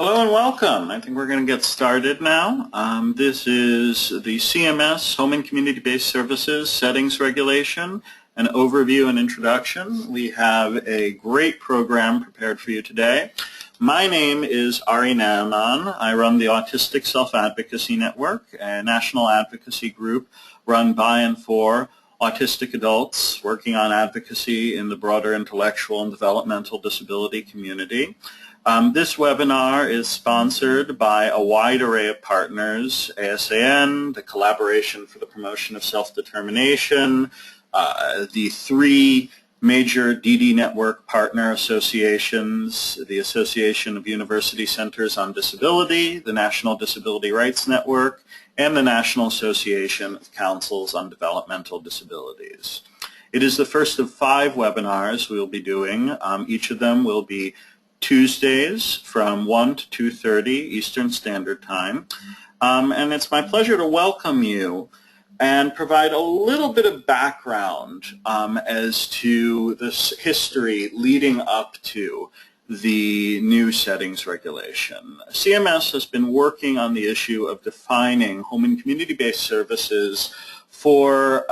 Hello and welcome. I think we're going to get started now. This is the CMS Home and Community-Based Services Settings Regulation, an overview and introduction. We have a great program prepared for you today. My name is Ari Naaman. I run the Autistic Self-Advocacy Network, a national advocacy group run by and for autistic adults working on advocacy in the broader intellectual and developmental disability community. This webinar is sponsored by a wide array of partners: ASAN, the Collaboration for the Promotion of Self-Determination, the three major DD network partner associations, the Association of University Centers on Disability, the National Disability Rights Network, and the National Association of Councils on Developmental Disabilities. It is the first of 5 webinars we will be doing. Each of them will be Tuesdays from 1 to 2:30 Eastern Standard Time. And it's my pleasure to welcome you and provide a little bit of background as to this history leading up to the new settings regulation. CMS has been working on the issue of defining home and community-based services for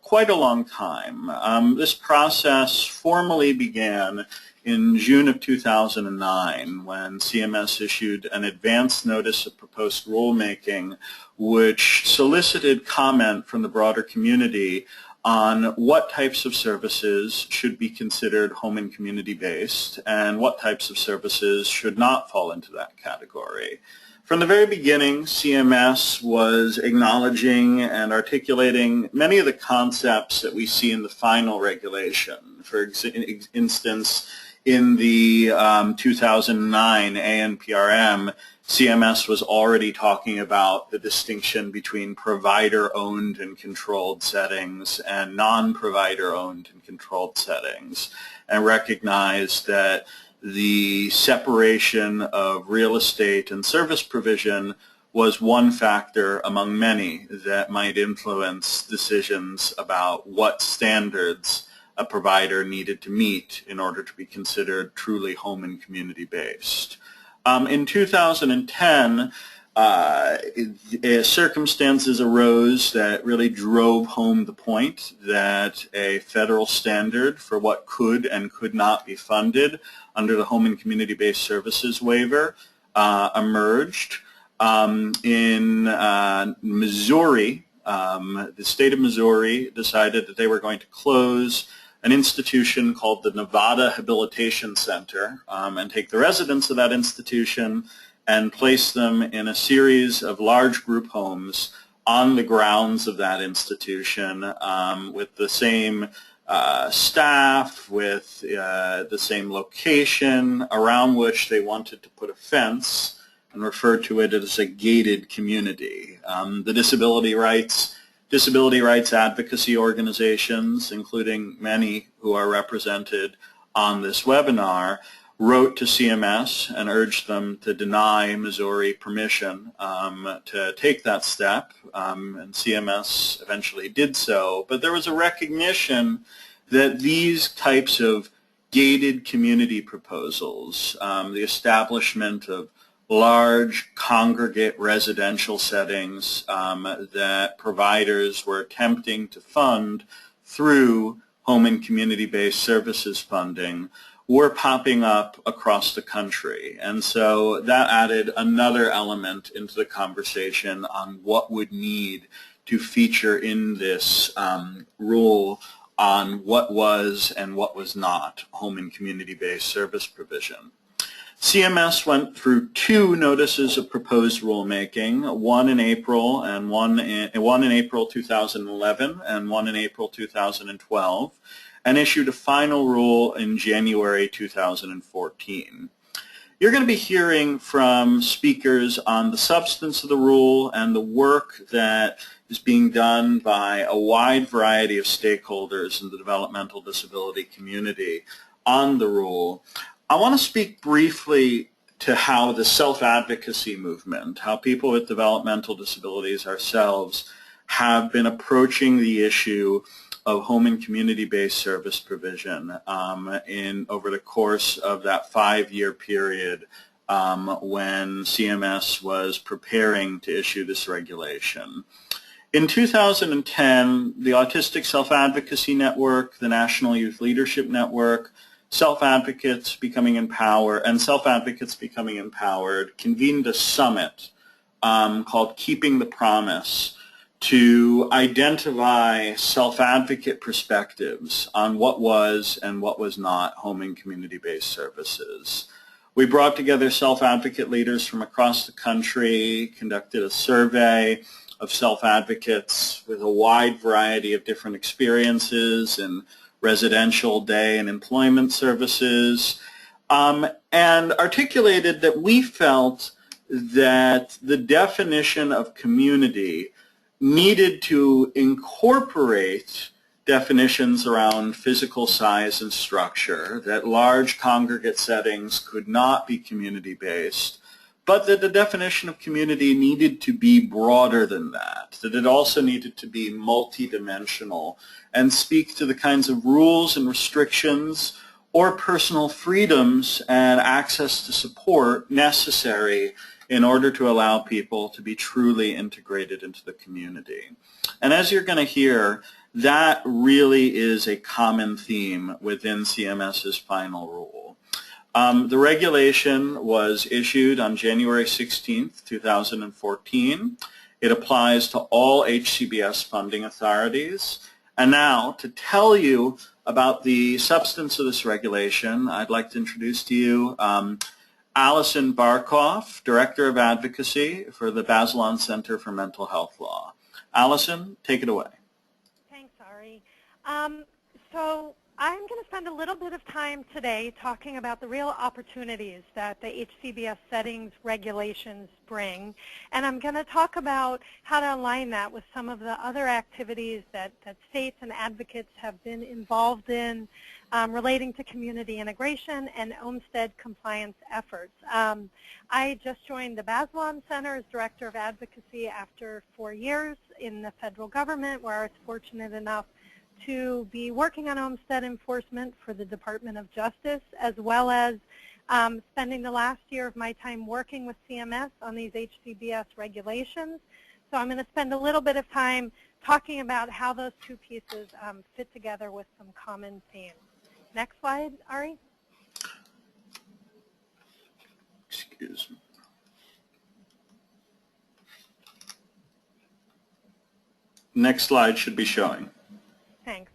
quite a long time. This process formally began in June of 2009, when CMS issued an advance notice of proposed rulemaking, which solicited comment from the broader community on what types of services should be considered home and community-based and what types of services should not fall into that category. From the very beginning, CMS was acknowledging and articulating many of the concepts that we see in the final regulation. For instance, in the 2009 ANPRM, CMS was already talking about the distinction between provider-owned and controlled settings and non-provider-owned and controlled settings, and recognized that the separation of real estate and service provision was one factor among many that might influence decisions about what standards a provider needed to meet in order to be considered truly home and community-based. In 2010, circumstances arose that really drove home the point that a federal standard for what could and could not be funded under the Home and Community-Based Services waiver emerged. In Missouri, the state of Missouri decided that they were going to close an institution called the Nevada Habilitation Center and take the residents of that institution and place them in a series of large group homes on the grounds of that institution with the same staff, with the same location, around which they wanted to put a fence and refer to it as a gated community. The disability rights advocacy organizations, including many who are represented on this webinar, wrote to CMS and urged them to deny Missouri permission to take that step, and CMS eventually did so. But there was a recognition that these types of gated community proposals, the establishment of large congregate residential settings that providers were attempting to fund through home and community-based services funding, were popping up across the country. And so that added another element into the conversation on what would need to feature in this rule on what was and what was not home and community-based service provision. CMS went through 2 notices of proposed rulemaking, one in April 2011 and one in April 2012, and issued a final rule in January 2014. You're going to be hearing from speakers on the substance of the rule and the work that is being done by a wide variety of stakeholders in the developmental disability community on the rule. I want to speak briefly to how the self-advocacy movement, how people with developmental disabilities ourselves have been approaching the issue of home and community-based service provision over the course of that 5-year period when CMS was preparing to issue this regulation. In 2010, the Autistic Self-Advocacy Network, the National Youth Leadership Network, Self-Advocates Becoming Empowered, convened a summit called Keeping the Promise to identify self-advocate perspectives on what was and what was not home and community-based services. We brought together self-advocate leaders from across the country, conducted a survey of self-advocates with a wide variety of different experiences in residential, day, and employment services, and articulated that we felt that the definition of community needed to incorporate definitions around physical size and structure, that large congregate settings could not be community-based, but that the definition of community needed to be broader than that it also needed to be multidimensional and speak to the kinds of rules and restrictions or personal freedoms and access to support necessary in order to allow people to be truly integrated into the community. And as you're going to hear, that really is a common theme within CMS's final rule. The regulation was issued on January 16th, 2014. It applies to all HCBS funding authorities. And now, to tell you about the substance of this regulation, I'd like to introduce to you Allison Barkoff, Director of Advocacy for the Bazelon Center for Mental Health Law. Allison, take it away. Thanks, Ari. So I'm going to spend a little bit of time today talking about the real opportunities that the HCBS settings regulations bring, and I'm going to talk about how to align that with some of the other activities that states and advocates have been involved in relating to community integration and Olmstead compliance efforts. I just joined the Bazelon Center as Director of Advocacy after 4 years in the federal government, where I was fortunate enough to be working on Olmstead enforcement for the Department of Justice, as well as spending the last year of my time working with CMS on these HCBS regulations. So I'm going to spend a little bit of time talking about how those two pieces fit together with some common themes. Next slide, Ari. Excuse me. Next slide should be showing. Thanks.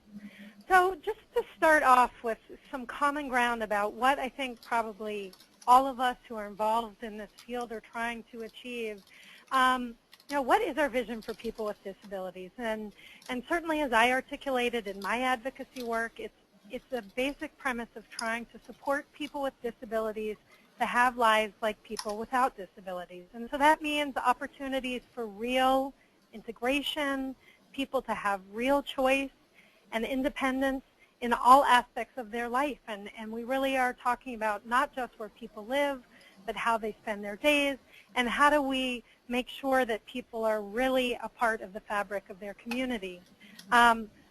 So just to start off with some common ground about what I think probably all of us who are involved in this field are trying to achieve. What is our vision for people with disabilities? And certainly, as I articulated in my advocacy work, it's a basic premise of trying to support people with disabilities to have lives like people without disabilities. And so that means opportunities for real integration, people to have real choice and independence in all aspects of their life. And we really are talking about not just where people live, but how they spend their days, and how do we make sure that people are really a part of the fabric of their community.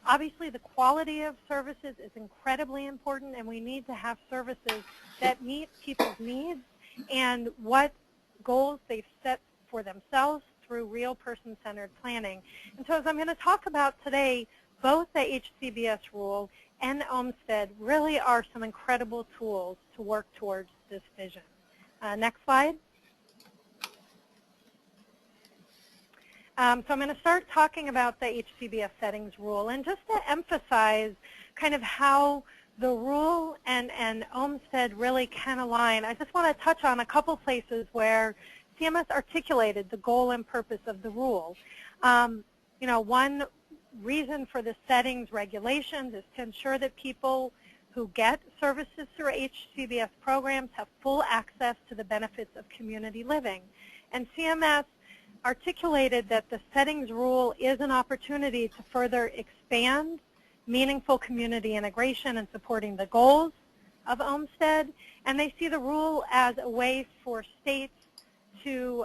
Obviously, the quality of services is incredibly important, and we need to have services that meet people's needs and what goals they've set for themselves through real person-centered planning. And so as I'm going to talk about today, both the HCBS rule and Olmstead really are some incredible tools to work towards this vision. Next slide. So I'm going to start talking about the HCBS settings rule, and just to emphasize kind of how the rule and Olmstead really can align, I just want to touch on a couple places where CMS articulated the goal and purpose of the rule. One reason for the settings regulations is to ensure that people who get services through HCBS programs have full access to the benefits of community living. And CMS articulated that the settings rule is an opportunity to further expand meaningful community integration and supporting the goals of Olmstead, and they see the rule as a way for states to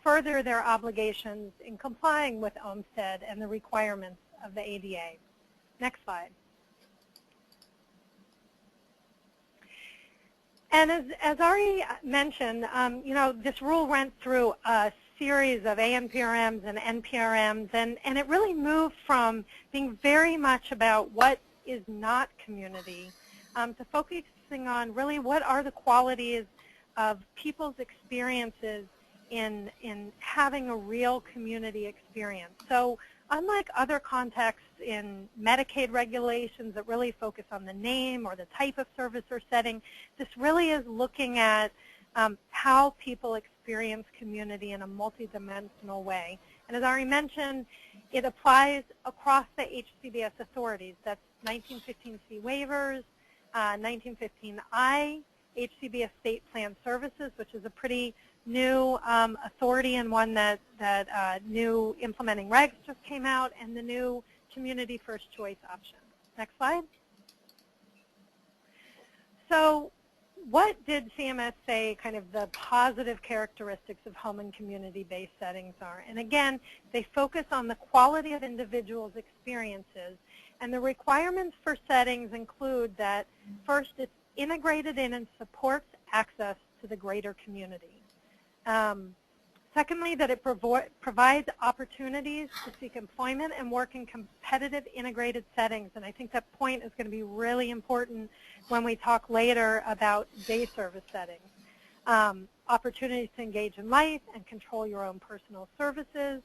further their obligations in complying with Olmstead and the requirements of the ADA. Next slide. And as Ari mentioned, you know, this rule went through a series of ANPRMs and NPRMs, and it really moved from being very much about what is not community to focusing on really what are the qualities of people's experiences in having a real community experience. So unlike other contexts in Medicaid regulations that really focus on the name or the type of service or setting, this really is looking at how people experience community in a multidimensional way. And as Ari mentioned, it applies across the HCBS authorities. That's 1915C waivers, 1915I, HCBS State Plan Services, which is a pretty new authority and one that new implementing regs just came out, and the new community first choice option. Next slide. So what did CMS say kind of the positive characteristics of home and community-based settings are? And again, they focus on the quality of individuals' experiences, and the requirements for settings include that first, it's integrated in and supports access to the greater community. Secondly, that it provides opportunities to seek employment and work in competitive integrated settings. And I think that point is going to be really important when we talk later about day service settings. Opportunities to engage in life and control your own personal services.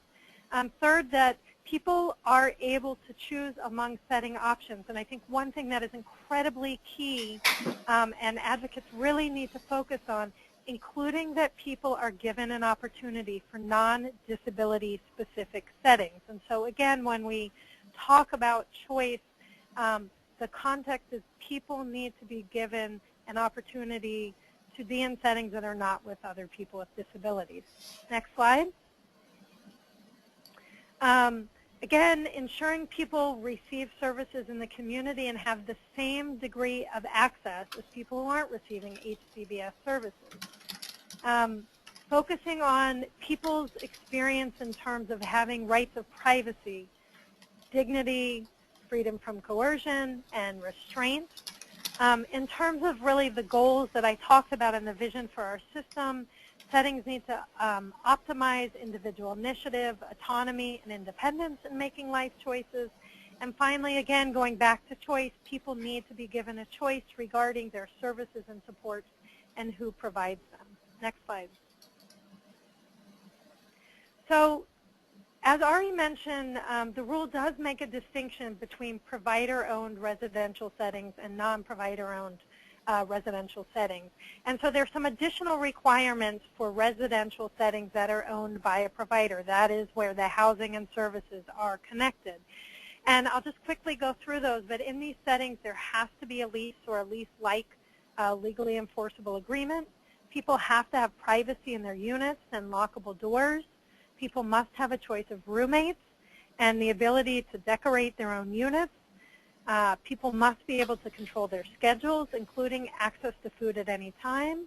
Third, that people are able to choose among setting options. And I think one thing that is incredibly key and advocates really need to focus on, including that people are given an opportunity for non-disability specific settings. And so again, when we talk about choice, the context is people need to be given an opportunity to be in settings that are not with other people with disabilities. Next slide. Again, ensuring people receive services in the community and have the same degree of access as people who aren't receiving HCBS services. Focusing on people's experience in terms of having rights of privacy, dignity, freedom from coercion, and restraint. In terms of really the goals that I talked about in the vision for our system, settings need to optimize individual initiative, autonomy, and independence in making life choices. And finally, again, going back to choice, people need to be given a choice regarding their services and supports and who provides them. Next slide. So as Ari mentioned, the rule does make a distinction between provider-owned residential settings and non-provider-owned residential settings. And so there's some additional requirements for residential settings that are owned by a provider. That is where the housing and services are connected. And I'll just quickly go through those, but in these settings there has to be a lease or a lease-like legally enforceable agreement. People have to have privacy in their units and lockable doors. People must have a choice of roommates and the ability to decorate their own units. People must be able to control their schedules, including access to food at any time,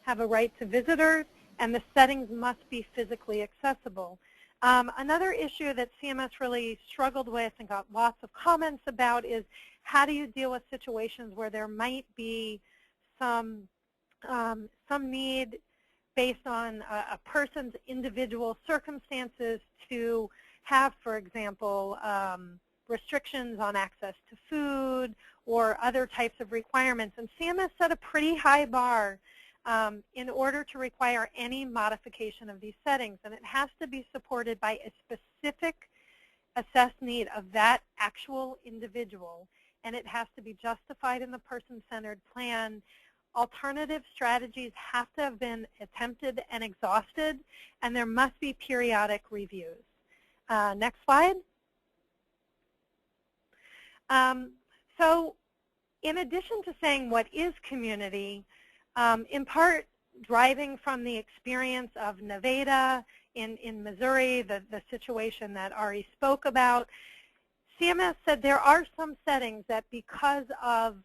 have a right to visitors, and the settings must be physically accessible. Another issue that CMS really struggled with and got lots of comments about is how do you deal with situations where there might be some need based on a person's individual circumstances to have, for example, restrictions on access to food or other types of requirements. And CMS set a pretty high bar in order to require any modification of these settings. And it has to be supported by a specific assessed need of that actual individual. And it has to be justified in the person-centered plan. Alternative strategies have to have been attempted and exhausted, and there must be periodic reviews. Next slide. So in addition to saying what is community, in part driving from the experience of Nevada in Missouri, the situation that Ari spoke about, CMS said there are some settings that because of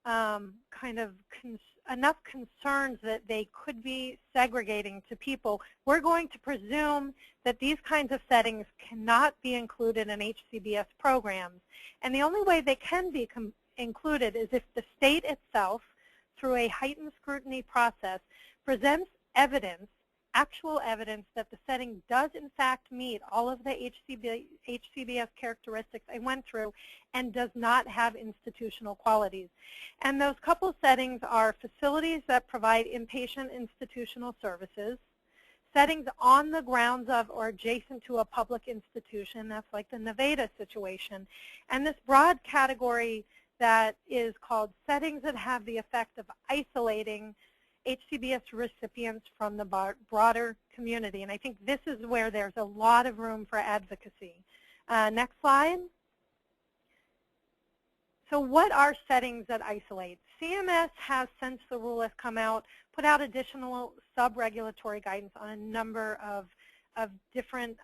kind of enough concerns that they could be segregating to people, we're going to presume that these kinds of settings cannot be included in HCBS programs. And the only way they can be included is if the state itself, through a heightened scrutiny process, presents evidence, actual evidence that the setting does in fact meet all of the HCBS characteristics I went through and does not have institutional qualities. And those couple settings are facilities that provide inpatient institutional services, settings on the grounds of or adjacent to a public institution, that's like the Nevada situation, and this broad category that is called settings that have the effect of isolating HCBS recipients from the broader community. And I think this is where there's a lot of room for advocacy. Next slide. So what are settings that isolate? CMS has, since the rule has come out, put out additional sub-regulatory guidance on a number of different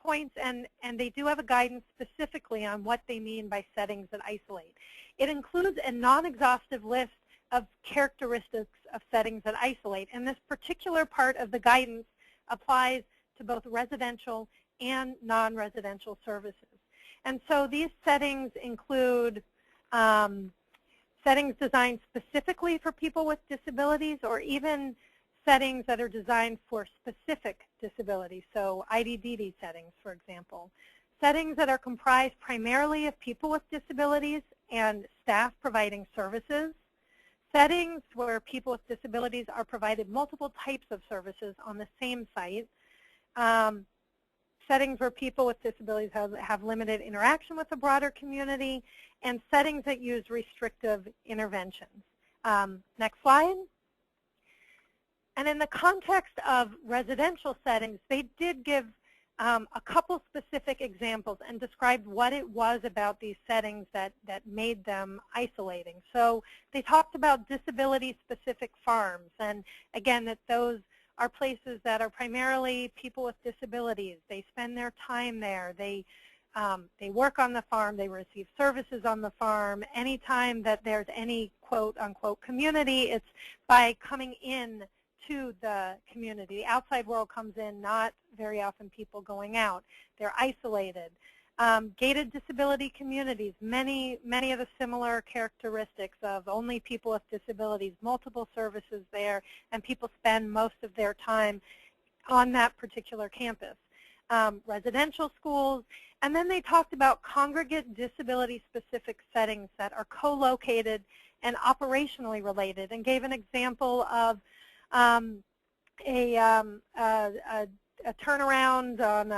points, and they do have a guidance specifically on what they mean by settings that isolate. It includes a non-exhaustive list of characteristics of settings that isolate, and this particular part of the guidance applies to both residential and non-residential services. And so these settings include settings designed specifically for people with disabilities, or even settings that are designed for specific disabilities, so IDDD settings, for example. Settings that are comprised primarily of people with disabilities and staff providing services. Settings where people with disabilities are provided multiple types of services on the same site. Settings where people with disabilities have limited interaction with the broader community, and settings that use restrictive interventions. Next slide. And in the context of residential settings, they did give a couple specific examples and described what it was about these settings that made them isolating. So they talked about disability-specific farms, and again, that those are places that are primarily people with disabilities. They spend their time there. They work on the farm. They receive services on the farm. Anytime that there's any quote-unquote community, it's by coming in to the community. The outside world comes in, not very often people going out. They're isolated. Gated disability communities, many of the similar characteristics of only people with disabilities, multiple services there, and people spend most of their time on that particular campus. Residential schools, and then they talked about congregate disability-specific settings that are co-located and operationally related, and gave an example of a turnaround on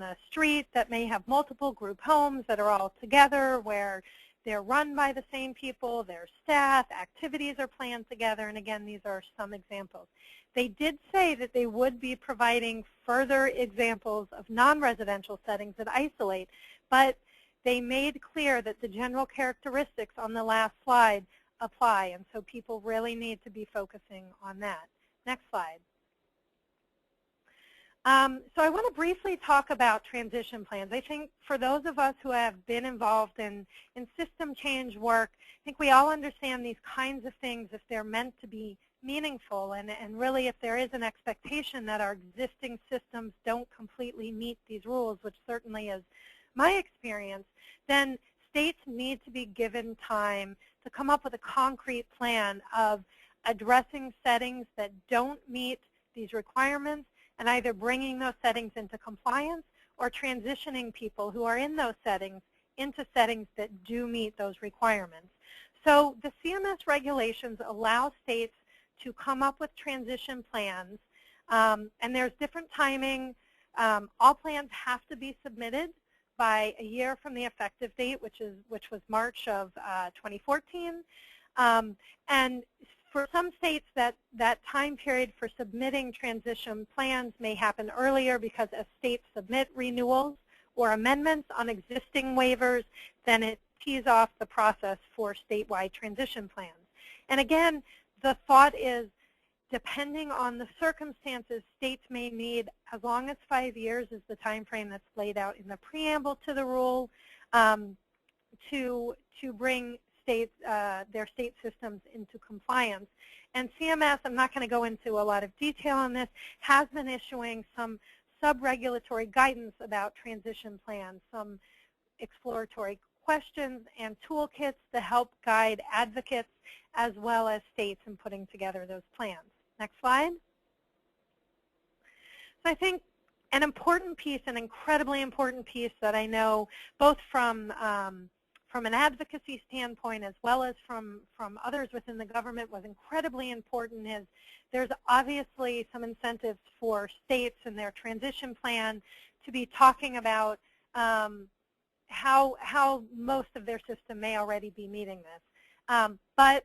a street that may have multiple group homes that are all together, where they're run by the same people, their staff, activities are planned together, and again, these are some examples. They did say that they would be providing further examples of non-residential settings that isolate, but they made clear that the general characteristics on the last slide apply, and so people really need to be focusing on that. Next slide. So I want to briefly talk about transition plans. I think for those of us who have been involved in system change work, I think we all understand these kinds of things if they're meant to be meaningful, and really if there is an expectation that our existing systems don't completely meet these rules, which certainly is my experience, then states need to be given time to come up with a concrete plan of addressing settings that don't meet these requirements, and either bringing those settings into compliance or transitioning people who are in those settings into settings that do meet those requirements. So the CMS regulations allow states to come up with transition plans, and there's different timing. All plans have to be submitted by a year from the effective date, which was March of 2014. And for some states, that time period for submitting transition plans may happen earlier, because as states submit renewals or amendments on existing waivers, then it tees off the process for statewide transition plans. And again, the thought is, depending on the circumstances, states may need as long as 5 years is the time frame that's laid out in the preamble to the rule, to bring their state systems into compliance. And CMS, I'm not going to go into a lot of detail on this, has been issuing some sub-regulatory guidance about transition plans, some exploratory questions and toolkits to help guide advocates as well as states in putting together those plans. Next slide. So I think an important piece, an incredibly important piece that I know both from an advocacy standpoint as well as from others within the government was incredibly important is there's obviously some incentives for states in their transition plan to be talking about how most of their system may already be meeting this. But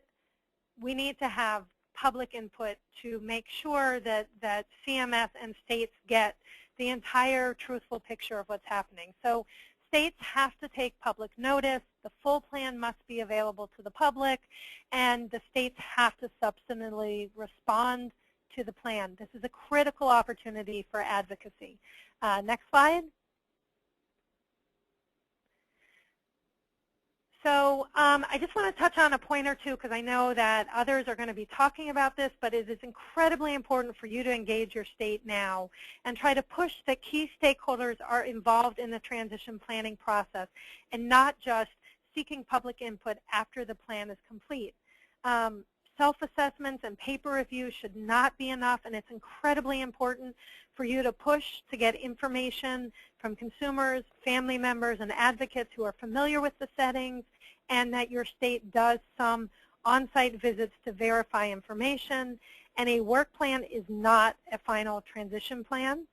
we need to have public input to make sure that CMS and states get the entire truthful picture of what's happening. So states have to take public notice, the full plan must be available to the public, and the states have to substantively respond to the plan. This is a critical opportunity for advocacy. Next slide. So I just want to touch on a point or two because I know that others are going to be talking about this, but it is incredibly important for you to engage your state now and try to push that key stakeholders are involved in the transition planning process and not just seeking public input after the plan is complete. Self-assessments and paper review should not be enough, and it's incredibly important for you to push to get information from consumers, family members, and advocates who are familiar with the settings, and that your state does some on-site visits to verify information. And a work plan is not a final transition plan.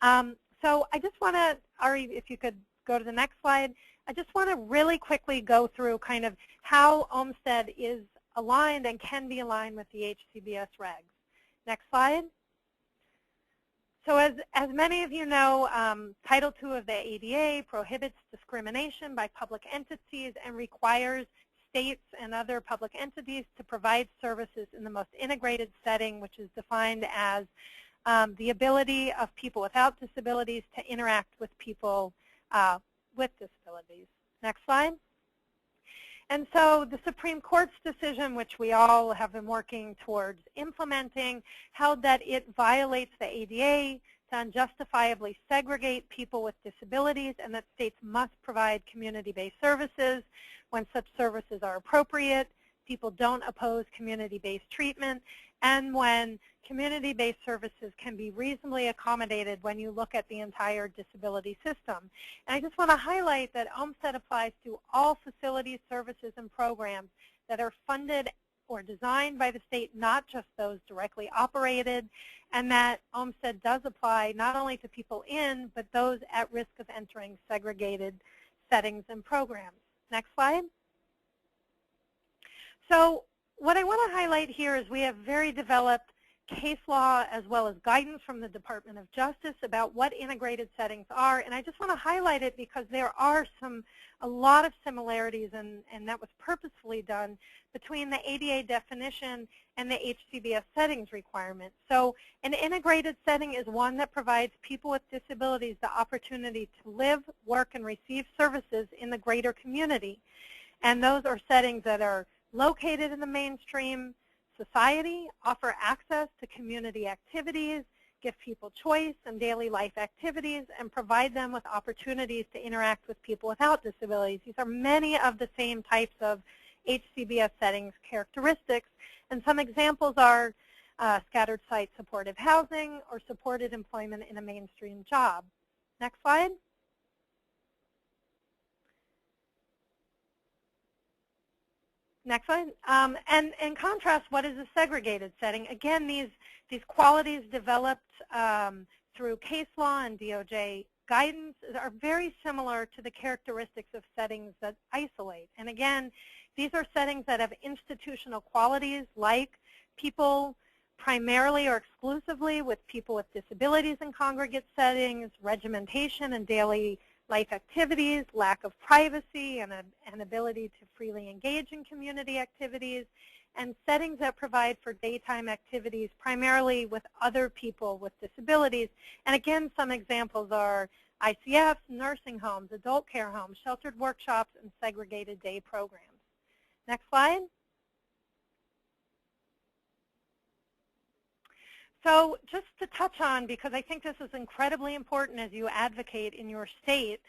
So I just want to, Ari, if you could go to the next slide, I just want to really quickly go through kind of how Olmstead is aligned and can be aligned with the HCBS regs. Next slide. So as many of you know, Title II of the ADA prohibits discrimination by public entities and requires states and other public entities to provide services in the most integrated setting, which is defined as the ability of people without disabilities to interact with people with disabilities. Next slide. And so the Supreme Court's decision, which we all have been working towards implementing, held that it violates the ADA to unjustifiably segregate people with disabilities and that states must provide community-based services when such services are appropriate. People don't oppose community-based treatment, and when community-based services can be reasonably accommodated when you look at the entire disability system. And I just want to highlight that Olmstead applies to all facilities, services, and programs that are funded or designed by the state, not just those directly operated, and that Olmstead does apply not only to people in, but those at risk of entering segregated settings and programs. Next slide. So what I want to highlight here is we have very developed case law as well as guidance from the Department of Justice about what integrated settings are, and I just want to highlight it because there are a lot of similarities, and that was purposefully done between the ADA definition and the HCBS settings requirement. So an integrated setting is one that provides people with disabilities the opportunity to live, work, and receive services in the greater community, and those are settings that are located in the mainstream society, offer access to community activities, give people choice and daily life activities, and provide them with opportunities to interact with people without disabilities. These are many of the same types of HCBS settings characteristics, and some examples are scattered site supportive housing or supported employment in a mainstream job. Next slide. Next slide. And in contrast, what is a segregated setting? Again, these qualities developed through case law and DOJ guidance are very similar to the characteristics of settings that isolate. And again, these are settings that have institutional qualities like people primarily or exclusively with people with disabilities in congregate settings, regimentation and daily life activities, lack of privacy, and an ability to freely engage in community activities, and settings that provide for daytime activities primarily with other people with disabilities. And again, some examples are ICFs, nursing homes, adult care homes, sheltered workshops, and segregated day programs. Next slide. So just to touch on, because I think this is incredibly important as you advocate in your state,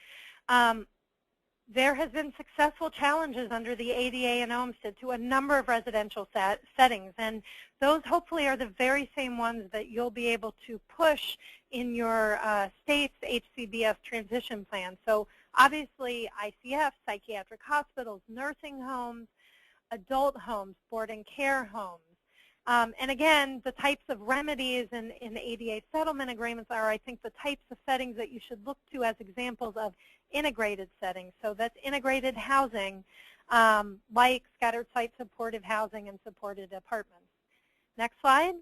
there has been successful challenges under the ADA and Olmstead to a number of residential settings, and those hopefully are the very same ones that you'll be able to push in your state's HCBS transition plan. So obviously ICF, psychiatric hospitals, nursing homes, adult homes, board and care homes. And again, the types of remedies in ADA settlement agreements are, I think, the types of settings that you should look to as examples of integrated settings. So that's integrated housing, like scattered site supportive housing and supported apartments. Next slide.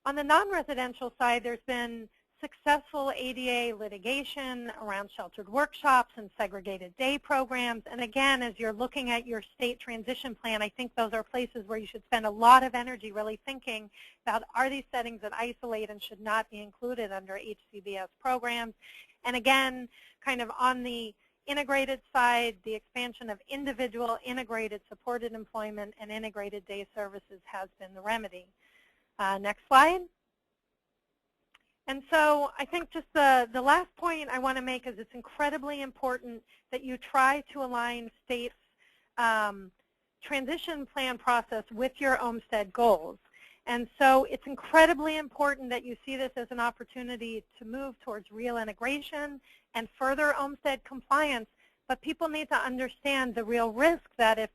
On the non-residential side, there's been successful ADA litigation around sheltered workshops and segregated day programs. And again, as you're looking at your state transition plan, I think those are places where you should spend a lot of energy really thinking about, are these settings that isolate and should not be included under HCBS programs? And again, kind of on the integrated side, the expansion of individual integrated supported employment and integrated day services has been the remedy. Next slide. And so I think just the last point I want to make is it's incredibly important that you try to align states' transition plan process with your Olmstead goals. And so it's incredibly important that you see this as an opportunity to move towards real integration and further Olmstead compliance, but people need to understand the real risk that if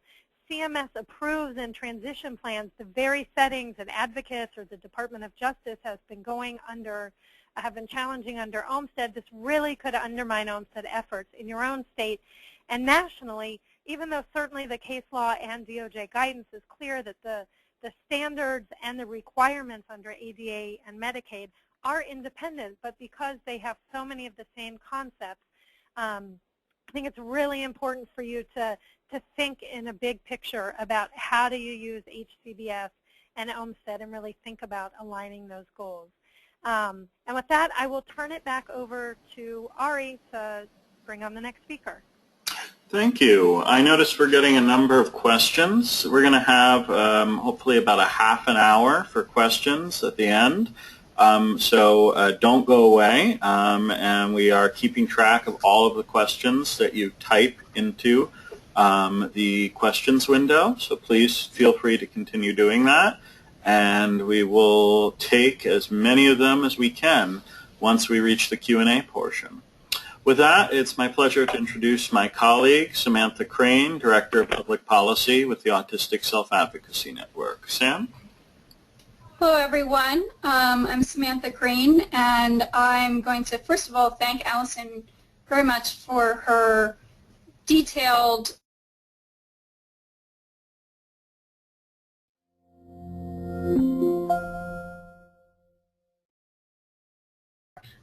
CMS approves in transition plans the very settings that advocates or the Department of Justice have been challenging under Olmstead, this really could undermine Olmstead efforts in your own state and nationally, even though certainly the case law and DOJ guidance is clear that the standards and the requirements under ADA and Medicaid are independent, but because they have so many of the same concepts, I think it's really important for you to think in a big picture about how do you use HCBS and Olmstead and really think about aligning those goals. And with that, I will turn it back over to Ari to bring on the next speaker. Thank you. I noticed we're getting a number of questions. We're going to have hopefully about a half an hour for questions at the end. So don't go away, and we are keeping track of all of the questions that you type into the questions window, so please feel free to continue doing that, and we will take as many of them as we can once we reach the Q&A portion. With that, it's my pleasure to introduce my colleague, Samantha Crane, Director of Public Policy with the Autistic Self-Advocacy Network. Sam? Hello, everyone. I'm Samantha Crane, and I'm going to, first of all, thank Allison very much for her detailed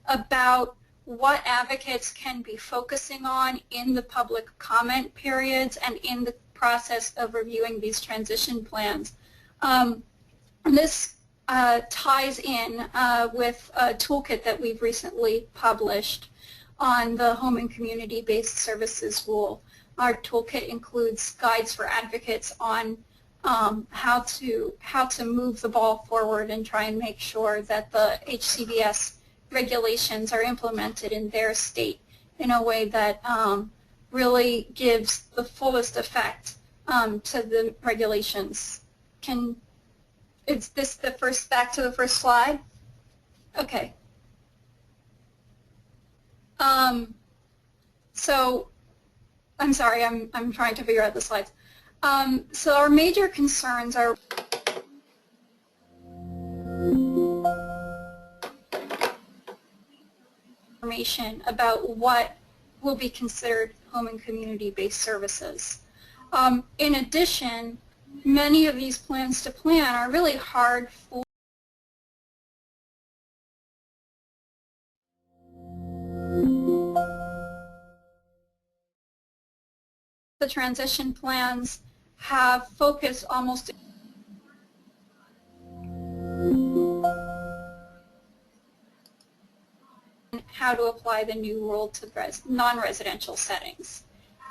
about what advocates can be focusing on in the public comment periods and in the process of reviewing these transition plans. This ties in with a toolkit that we've recently published on the home and community-based services rule. Our toolkit includes guides for advocates on how to move the ball forward and try and make sure that the HCBS regulations are implemented in their state in a way that really gives the fullest effect to the regulations. Is this the first, back to the first slide? Okay. So, I'm sorry, I'm trying to figure out the slides. So our major concerns are information about what will be considered home and community-based services. In addition, many of these plans to plan are really hard for the transition plans have focused almost how to apply the new rule to non-residential settings.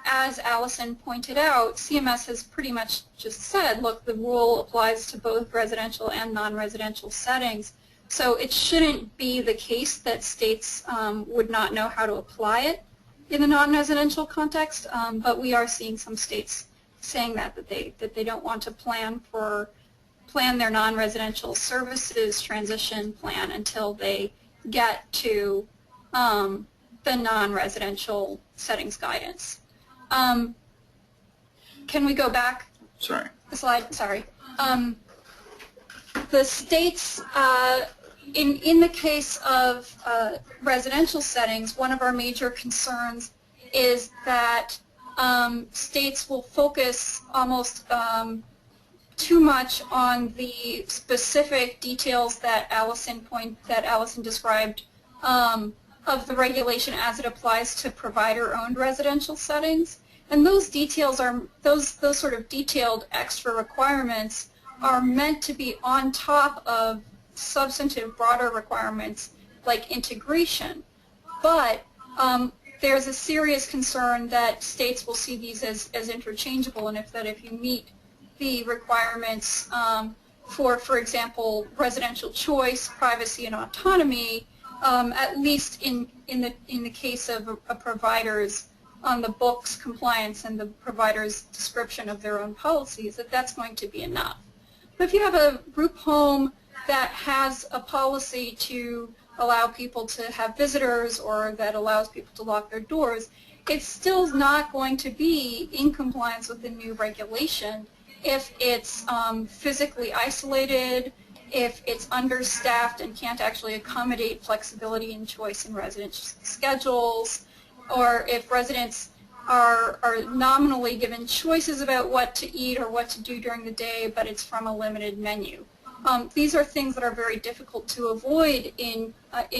As Allison pointed out, CMS has pretty much just said, look, the rule applies to both residential and non-residential settings, so it shouldn't be the case that states would not know how to apply it. in the non-residential context, but we are seeing some states saying that they don't want to plan their non-residential services transition plan until they get to the non-residential settings guidance. Can we go back? Sorry. The slide. Sorry. The states, in the case of residential settings, one of our major concerns is that states will focus almost too much on the specific details that Allison described of the regulation as it applies to provider-owned residential settings. And those details are those sort of detailed extra requirements are meant to be on top of substantive broader requirements like integration. But there's a serious concern that states will see these as interchangeable, and if you meet the requirements for example, residential choice, privacy, and autonomy, at least in the case of a provider's on the books compliance and the provider's description of their own policies, that's going to be enough. But if you have a group home that has a policy to allow people to have visitors or that allows people to lock their doors, it's still not going to be in compliance with the new regulation if it's physically isolated, if it's understaffed and can't actually accommodate flexibility and choice in residential schedules, or if residents are nominally given choices about what to eat or what to do during the day, but it's from a limited menu. These are things that are very difficult to avoid in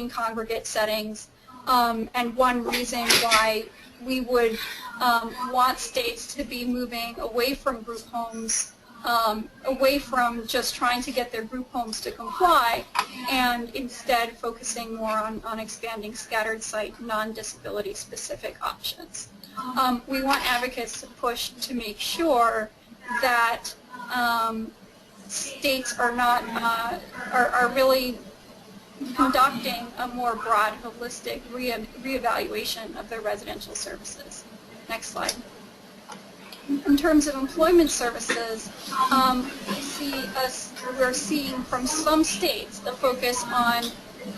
congregate settings, and one reason why we would want states to be moving away from group homes, away from just trying to get their group homes to comply, and instead focusing more on expanding scattered site non-disability specific options. We want advocates to push to make sure that states are not are really conducting a more broad, holistic reevaluation of their residential services. Next slide. In terms of employment services, we're seeing from some states a focus on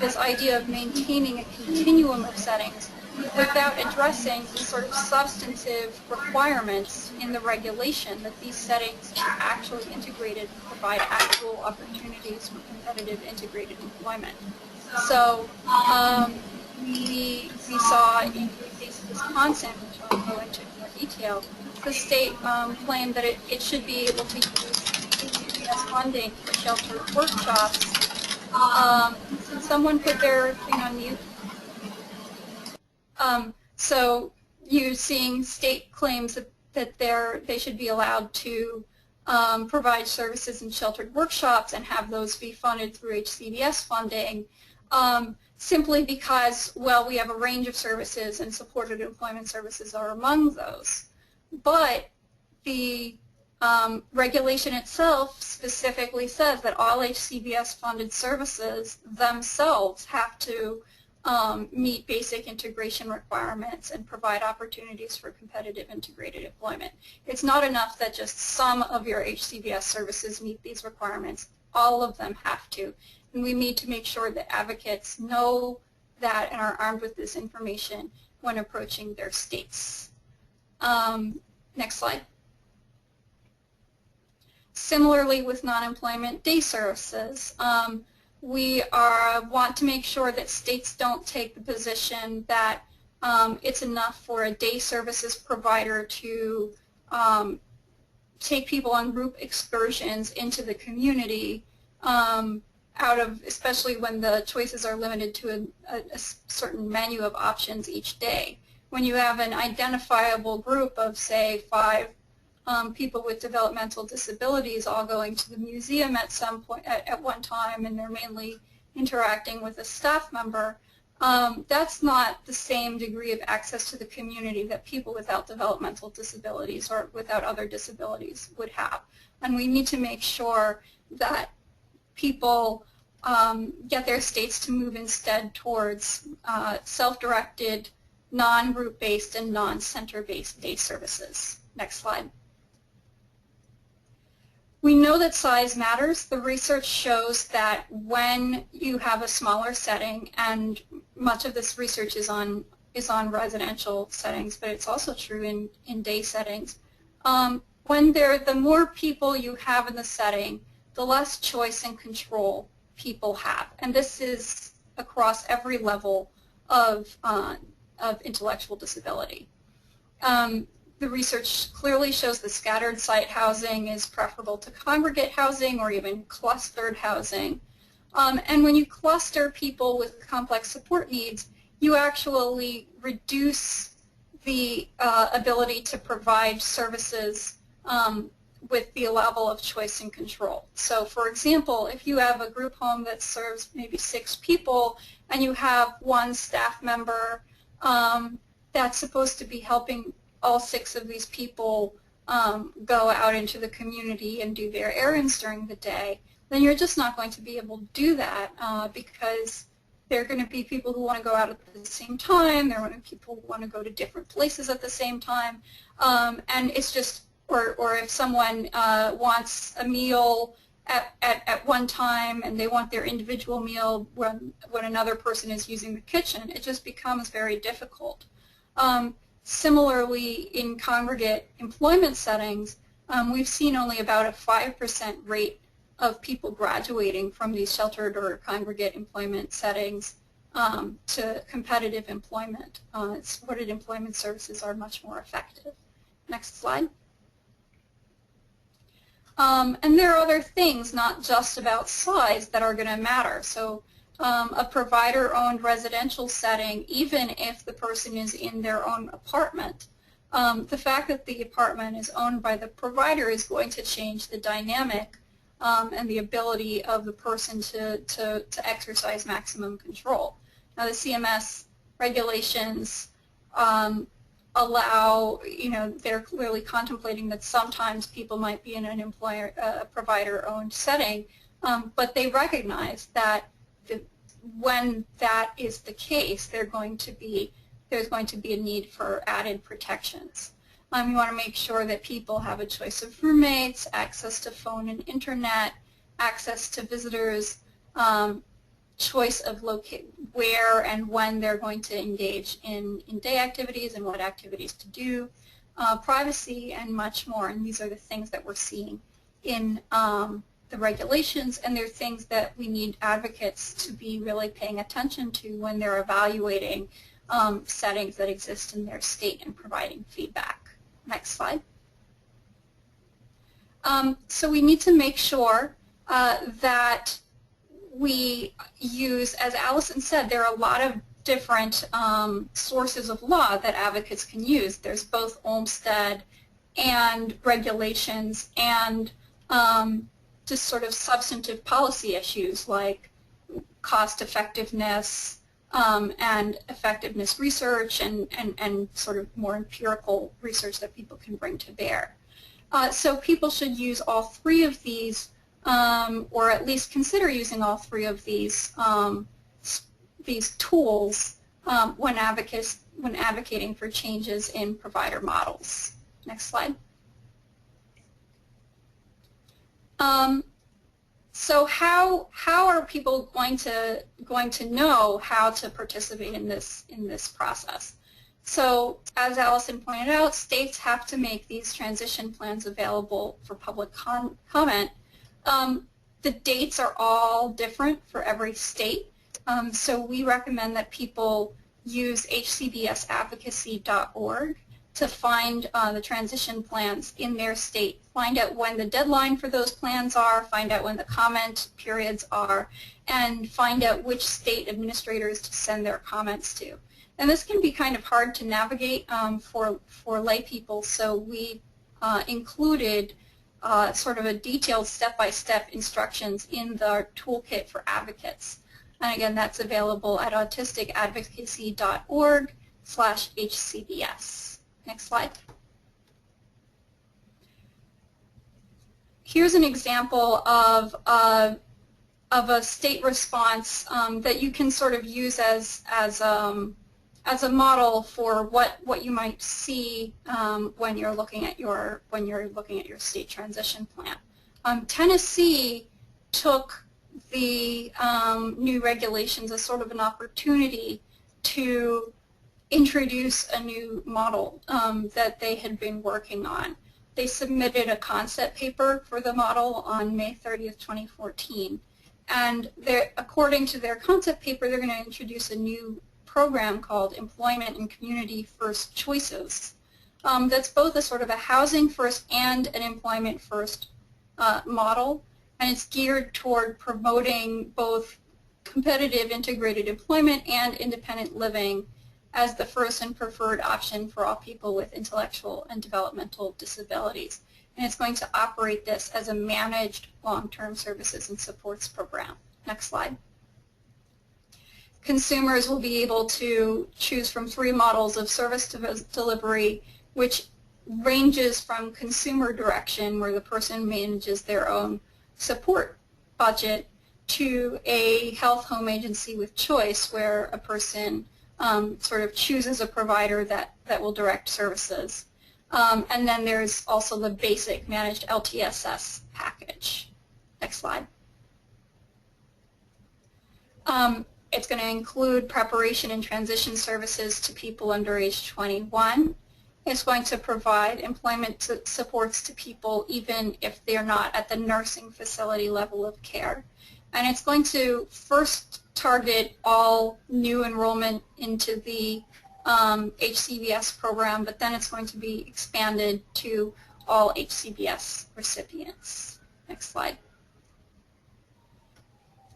this idea of maintaining a continuum of settings without addressing the sort of substantive requirements in the regulation that these settings are actually integrated and provide actual opportunities for competitive integrated employment. So we saw in the case of Wisconsin, which I'll go into in more detail, the state claimed that it should be able to use CMS funding for sheltered workshops. Can someone put their thing on mute? So you're seeing state claims that they should be allowed to provide services in sheltered workshops and have those be funded through HCBS funding, simply because, well, we have a range of services and supported employment services are among those. But the regulation itself specifically says that all HCBS funded services themselves have to meet basic integration requirements and provide opportunities for competitive integrated employment. It's not enough that just some of your HCBS services meet these requirements. All of them have to. And we need to make sure that advocates know that and are armed with this information when approaching their states. Next slide. Similarly with non-employment day services, we want to make sure that states don't take the position that it's enough for a day services provider to take people on group excursions into the community especially when the choices are limited to a certain menu of options each day. When you have an identifiable group of, say, 5 people with developmental disabilities all going to the museum at some point at one time, and they're mainly interacting with a staff member, that's not the same degree of access to the community that people without developmental disabilities or without other disabilities would have. And we need to make sure that people get their states to move instead towards self-directed non-group-based and non-center-based day services. Next slide. We know that size matters. The research shows that when you have a smaller setting, and much of this research is on residential settings, but it's also true in day settings. The more people you have in the setting, the less choice and control people have, and this is across every level of intellectual disability. The research clearly shows that scattered site housing is preferable to congregate housing or even clustered housing. And when you cluster people with complex support needs, you actually reduce the ability to provide services with the level of choice and control. So for example, if you have a group home that serves maybe 6 people and you have one staff member that's supposed to be helping all 6 of these people go out into the community and do their errands during the day, then you're just not going to be able to do that because there are going to be people who want to go out at the same time, there are going to be people who want to go to different places at the same time, and it's just, or if someone wants a meal at one time and they want their individual meal when another person is using the kitchen, it just becomes very difficult. Similarly, in congregate employment settings, we've seen only about a 5% rate of people graduating from these sheltered or congregate employment settings to competitive employment. Supported employment services are much more effective. Next slide. And there are other things, not just about size, that are going to matter. So a provider-owned residential setting, even if the person is in their own apartment, the fact that the apartment is owned by the provider is going to change the dynamic and the ability of the person to exercise maximum control. Now the CMS regulations allow, they're clearly contemplating that sometimes people might be in an provider-owned setting, but they recognize that when that is the case, there's going to be a need for added protections. You want to make sure that people have a choice of roommates, access to phone and internet, access to visitors, choice of where and when they're going to engage in day activities and what activities to do, privacy, and much more. And these are the things that we're seeing in the regulations, and they're things that we need advocates to be really paying attention to when they're evaluating settings that exist in their state and providing feedback. Next slide. So we need to make sure that we use, as Allison said, there are a lot of different sources of law that advocates can use. There's both Olmstead and regulations and just sort of substantive policy issues like cost effectiveness and effectiveness research and sort of more empirical research that people can bring to bear. So people should use all 3 of these or at least consider using all 3 of these tools when advocating for changes in provider models. Next slide. So how are people going to know how to participate in this process? So as Allison pointed out, states have to make these transition plans available for public comment. The dates are all different for every state, so we recommend that people use hcbsadvocacy.org to find the transition plans in their state, find out when the deadline for those plans are, find out when the comment periods are, and find out which state administrators to send their comments to. And this can be kind of hard to navigate for lay people, so we included sort of a detailed step-by-step instructions in the toolkit for advocates. And again, that's available at autisticadvocacy.org/HCBS. Next slide. Here's an example of a state response that you can sort of use as as a model for what you might see when you're looking at your state transition plan. Tennessee took the new regulations as sort of an opportunity to introduce a new model that they had been working on. They submitted a concept paper for the model on May 30th, 2014. And according to their concept paper, they're going to introduce a new program called Employment and Community First Choices. That's both a sort of a housing first and an employment first model, and it's geared toward promoting both competitive integrated employment and independent living as the first and preferred option for all people with intellectual and developmental disabilities. And it's going to operate this as a managed long-term services and supports program. Next slide. Consumers will be able to choose from 3 models of service delivery, which ranges from consumer direction, where the person manages their own support budget, to a health home agency with choice, where a person sort of chooses a provider that will direct services. And then there's also the basic managed LTSS package. Next slide. It's going to include preparation and transition services to people under age 21. It's going to provide employment supports to people even if they're not at the nursing facility level of care. And it's going to first target all new enrollment into the HCBS program, but then it's going to be expanded to all HCBS recipients. Next slide.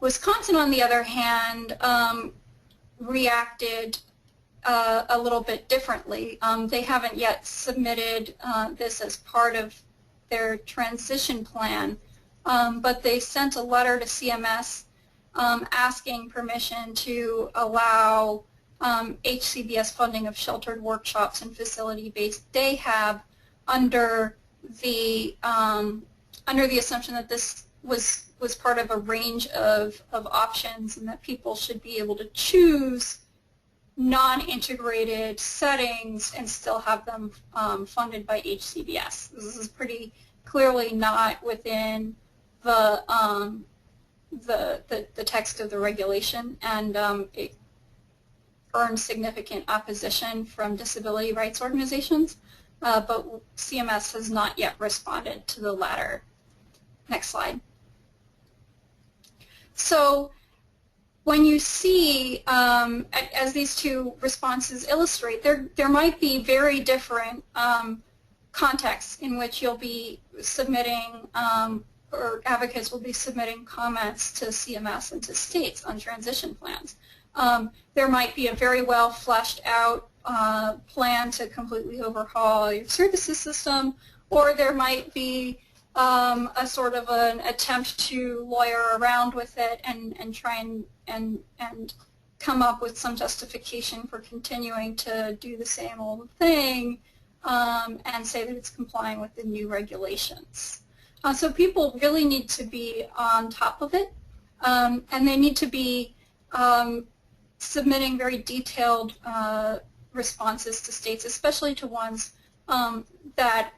Wisconsin, on the other hand, reacted a little bit differently. They haven't yet submitted this as part of their transition plan, but they sent a letter to CMS asking permission to allow HCBS funding of sheltered workshops and facility-based day hab under the assumption that this was part of a range of options, and that people should be able to choose non-integrated settings and still have them funded by HCBS. This is pretty clearly not within the text of the regulation, and it earned significant opposition from disability rights organizations, but CMS has not yet responded to the latter. Next slide. So when you see, as these two responses illustrate, there might be very different contexts in which you'll be submitting, or advocates will be submitting comments to CMS and to states on transition plans. There might be a very well fleshed out plan to completely overhaul your services system, or there might be a sort of an attempt to lawyer around with it and try and come up with some justification for continuing to do the same old thing and say that it's complying with the new regulations. So people really need to be on top of it, and they need to be submitting very detailed responses to states, especially to ones that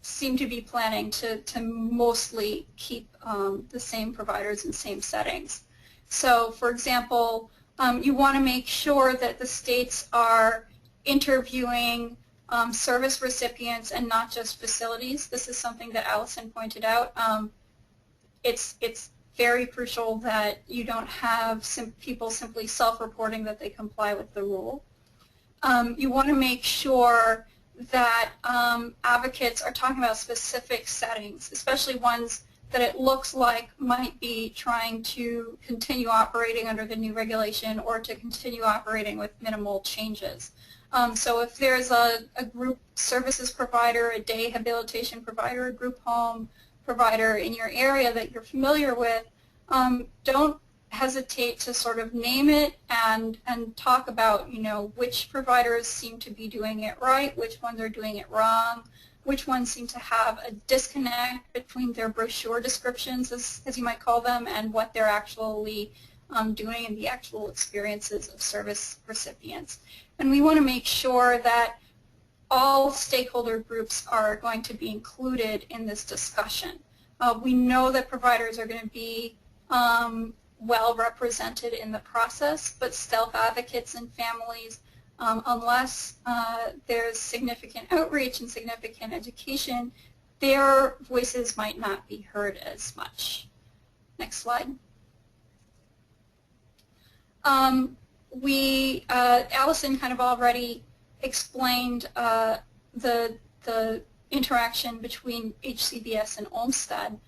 seem to be planning to mostly keep the same providers and same settings. So, for example, you want to make sure that the states are interviewing service recipients and not just facilities. This is something that Allison pointed out. It's very crucial that you don't have people simply self-reporting that they comply with the rule. You want to make sure that advocates are talking about specific settings, especially ones that it looks like might be trying to continue operating under the new regulation or to continue operating with minimal changes. So if there's a group services provider, a day habilitation provider, a group home provider in your area that you're familiar with, don't hesitate to sort of name it and talk about, you know, which providers seem to be doing it right, which ones are doing it wrong, which ones seem to have a disconnect between their brochure descriptions, as you might call them, and what they're actually doing and the actual experiences of service recipients. And we want to make sure that all stakeholder groups are going to be included in this discussion. We know that providers are going to be well represented in the process, but STELF advocates and families, unless there's significant outreach and significant education, their voices might not be heard as much. Next slide. Allison kind of already explained the interaction between HCBS and Olmsted,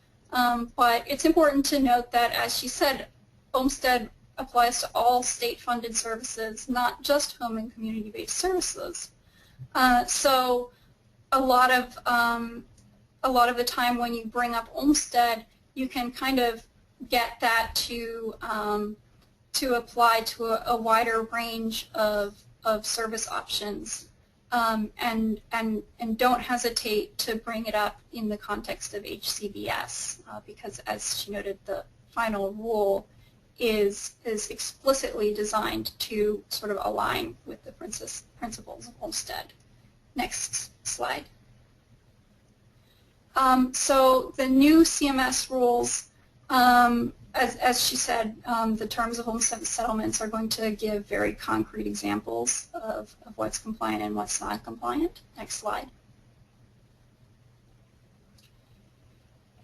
but it's important to note that, as she said, Olmsted applies to all state-funded services, not just home and community-based services. So a lot of the time when you bring up Olmsted, you can kind of get that to apply to a wider range of service options, and don't hesitate to bring it up in the context of HCBS, because, as she noted, the final rule is explicitly designed to sort of align with the principles of Olmsted. Next slide. So the new CMS rules, as she said, the terms of Olmsted settlements are going to give very concrete examples of what's compliant and what's not compliant. Next slide.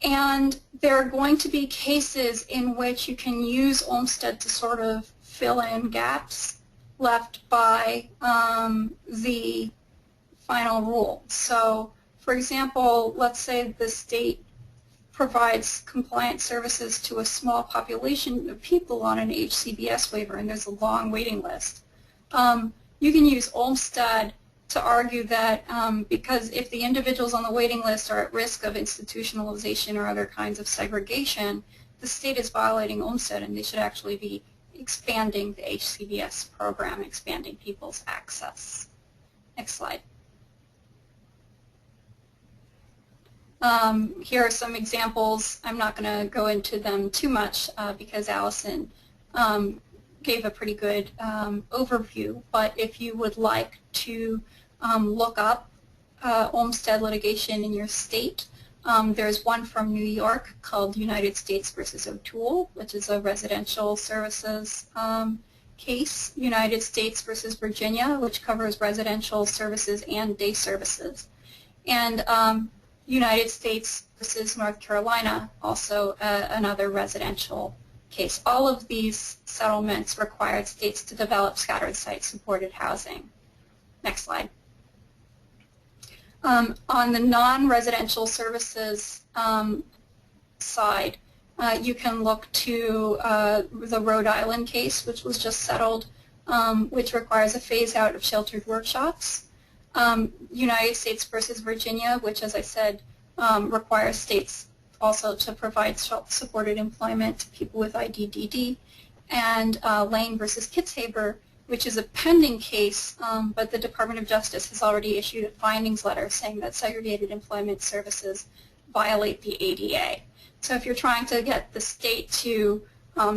And there are going to be cases in which you can use Olmsted to sort of fill in gaps left by the final rule. So, for example, let's say the state provides compliant services to a small population of people on an HCBS waiver, and there's a long waiting list. You can use Olmsted to argue that because if the individuals on the waiting list are at risk of institutionalization or other kinds of segregation, the state is violating Olmsted, and they should actually be expanding the HCBS program, expanding people's access. Next slide. Here are some examples. I'm not going to go into them too much because Allison gave a pretty good overview, but if you would like to look up Olmsted litigation in your state, there's one from New York called United States versus O'Toole, which is a residential services case. United States versus Virginia, which covers residential services and day services. And United States versus North Carolina, also another residential case. All of these settlements required states to develop scattered site supported housing. Next slide. On the non-residential services side, you can look to the Rhode Island case, which was just settled, which requires a phase out of sheltered workshops. United States versus Virginia, which, as I said, requires states also to provide supported employment to people with IDDD, and Lane versus Kitzhaber, which is a pending case, but the Department of Justice has already issued a findings letter saying that segregated employment services violate the ADA. So if you're trying to get the state to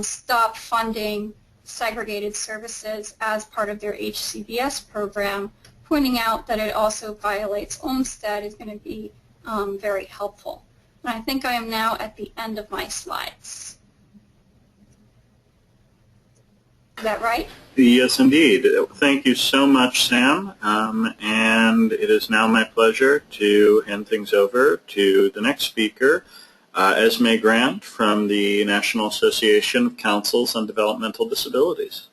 stop funding segregated services as part of their HCBS program, pointing out that it also violates Olmsted is going to be very helpful. And I think I am now at the end of my slides. Is that right? Yes, indeed. Thank you so much, Sam. And it is now my pleasure to hand things over to the next speaker, Esme Grant from the National Association of Councils on Developmental Disabilities.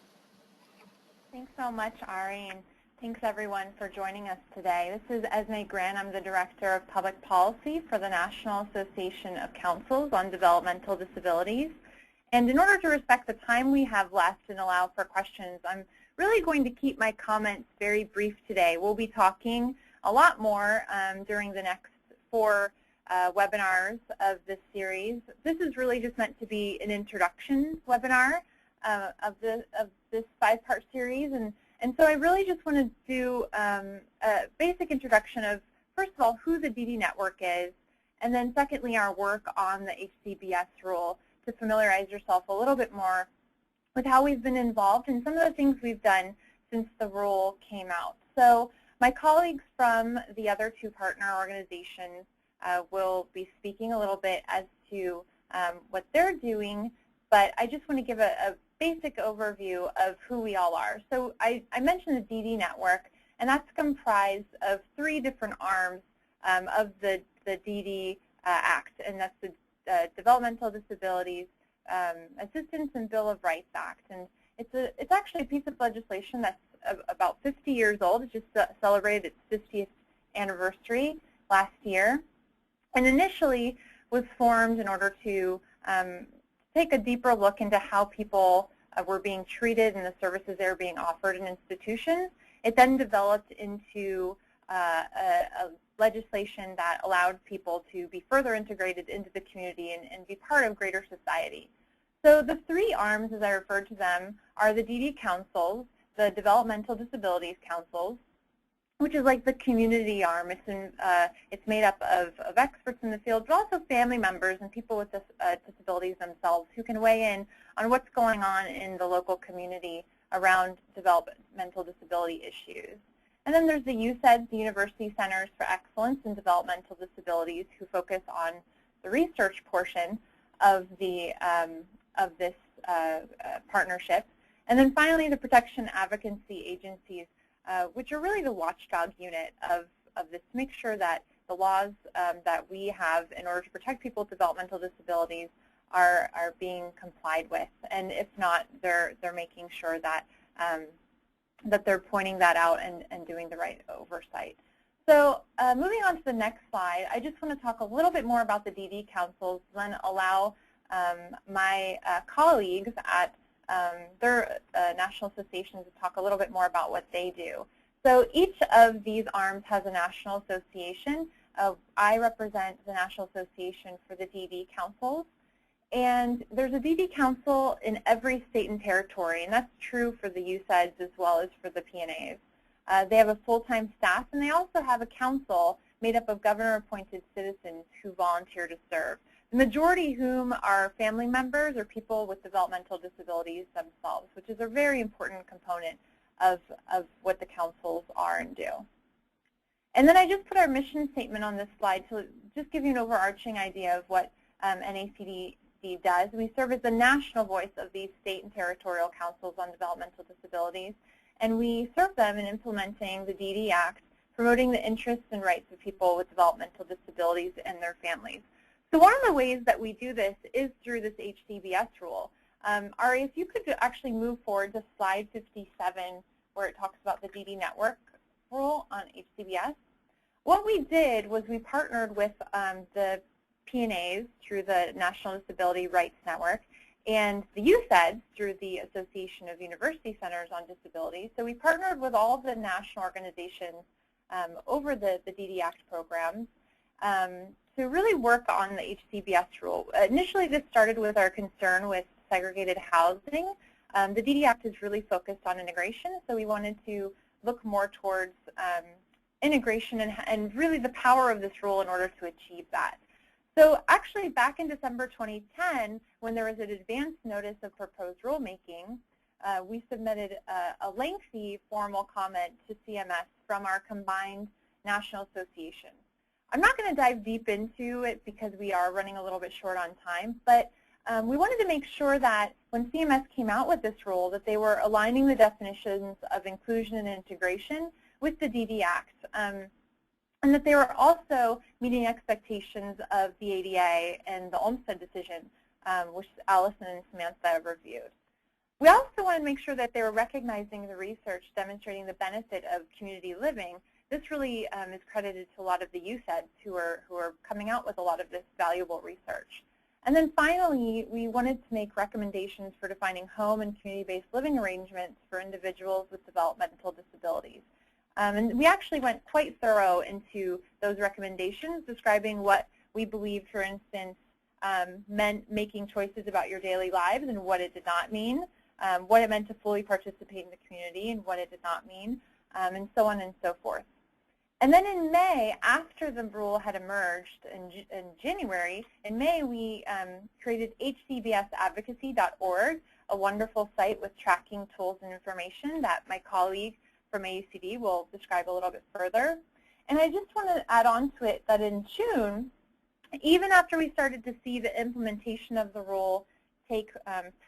Thanks so much, Ari, and thanks everyone for joining us today. This is Esme Grant. I'm the Director of Public Policy for the National Association of Councils on Developmental Disabilities. And in order to respect the time we have left and allow for questions, I'm really going to keep my comments very brief today. We'll be talking a lot more during the next 4 webinars of this series. This is really just meant to be an introduction webinar of this 5-part series. And so I really just want to do a basic introduction of, first of all, who the DD network is, and then secondly, our work on the HCBS rule to familiarize yourself a little bit more with how we've been involved and some of the things we've done since the rule came out. So my colleagues from the other two partner organizations will be speaking a little bit as to what they're doing, but I just want to give a basic overview of who we all are. So I mentioned the DD network, and that's comprised of 3 different arms of the DD Act, and that's the Developmental Disabilities Assistance and Bill of Rights Act. And it's actually a piece of legislation that's about 50 years old. It just celebrated its 50th anniversary last year, and initially was formed in order to take a deeper look into how people were being treated and the services they were being offered in institutions. It then developed into a legislation that allowed people to be further integrated into the community and be part of greater society. So the 3 arms, as I referred to them, are the DD councils, the Developmental Disabilities Councils, which is like the community arm. It's made up of experts in the field, but also family members and people with disabilities themselves who can weigh in on what's going on in the local community around developmental disability issues. And then there's the UCEDS, the University Centers for Excellence in Developmental Disabilities, who focus on the research portion of this partnership. And then finally, the protection advocacy agencies, which are really the watchdog unit of this, to make sure that the laws that we have in order to protect people with developmental disabilities are being complied with. And if not, they're making sure that that they're pointing that out and doing the right oversight. So moving on to the next slide, I just want to talk a little bit more about the DD councils, then allow my colleagues at their national associations to talk a little bit more about what they do. So each of these arms has a national association. I represent the National Association for the DD Councils. And there's a DD council in every state and territory, and that's true for the UCEDS as well as for the PNAs. They have a full-time staff, and they also have a council made up of governor-appointed citizens who volunteer to serve, the majority whom are family members or people with developmental disabilities themselves, which is a very important component of what the councils are and do. And then I just put our mission statement on this slide to just give you an overarching idea of what NACD does. We serve as the national voice of these state and territorial councils on developmental disabilities, and we serve them in implementing the DD Act, promoting the interests and rights of people with developmental disabilities and their families. So one of the ways that we do this is through this HCBS rule. Ari, if you could actually move forward to slide 57, where it talks about the DD network rule on HCBS. What we did was we partnered with the PNAs through the National Disability Rights Network and the UCEDS through the Association of University Centers on Disability. So we partnered with all of the national organizations over the DD Act programs to really work on the HCBS rule. Initially, this started with our concern with segregated housing. The DD Act is really focused on integration, so we wanted to look more towards integration and really the power of this rule in order to achieve that. So actually, back in December 2010, when there was an advance notice of proposed rulemaking, we submitted a lengthy formal comment to CMS from our combined national association. I'm not going to dive deep into it because we are running a little bit short on time, but we wanted to make sure that when CMS came out with this rule that they were aligning the definitions of inclusion and integration with the DD Act. And that they were also meeting expectations of the ADA and the Olmstead decision, which Allison and Samantha have reviewed. We also wanted to make sure that they were recognizing the research demonstrating the benefit of community living. This really is credited to a lot of the UCEDs who are coming out with a lot of this valuable research. And then finally, we wanted to make recommendations for defining home and community-based living arrangements for individuals with developmental disabilities. And we actually went quite thorough into those recommendations, describing what we believed, for instance, meant making choices about your daily lives and what it did not mean, what it meant to fully participate in the community and what it did not mean, and so on and so forth. And then in May, after the rule had emerged in January, in May we created hcbsadvocacy.org, a wonderful site with tracking tools and information that my colleague from AUCD will describe a little bit further. And I just want to add on to it that in June, even after we started to see the implementation of the rule take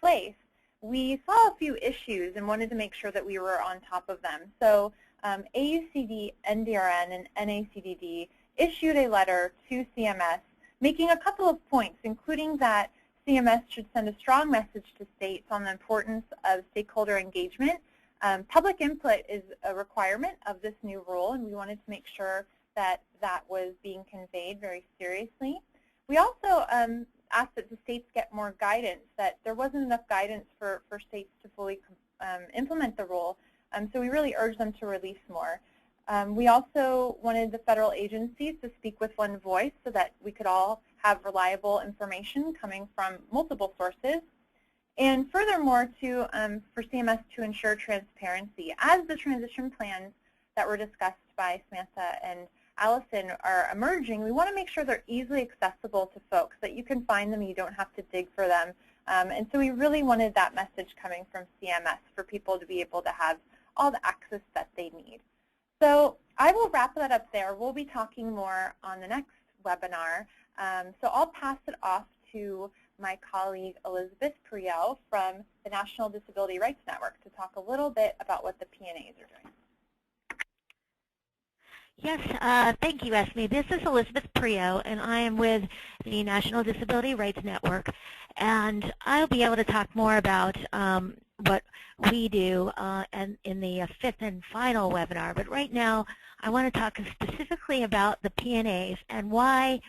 place, we saw a few issues and wanted to make sure that we were on top of them. So AUCD, NDRN, and NACDD issued a letter to CMS making a couple of points, including that CMS should send a strong message to states on the importance of stakeholder engagement. Public input is a requirement of this new rule, and we wanted to make sure that that was being conveyed very seriously. We also asked that the states get more guidance, that there wasn't enough guidance for states to fully implement the rule, so we really urged them to release more. We also wanted the federal agencies to speak with one voice so that we could all have reliable information coming from multiple sources. And furthermore, for CMS to ensure transparency. As the transition plans that were discussed by Samantha and Allison are emerging, we want to make sure they're easily accessible to folks, that you can find them and you don't have to dig for them. And so we really wanted that message coming from CMS for people to be able to have all the access that they need. So I will wrap that up there. We'll be talking more on the next webinar. So I'll pass it off to my colleague Elizabeth Priel from the National Disability Rights Network to talk a little bit about what the P&As are doing. Yes, thank you, Esme. This is Elizabeth Priel, and I am with the National Disability Rights Network. And I'll be able to talk more about what we do and in the fifth and final webinar. But right now, I want to talk specifically about the P&As and why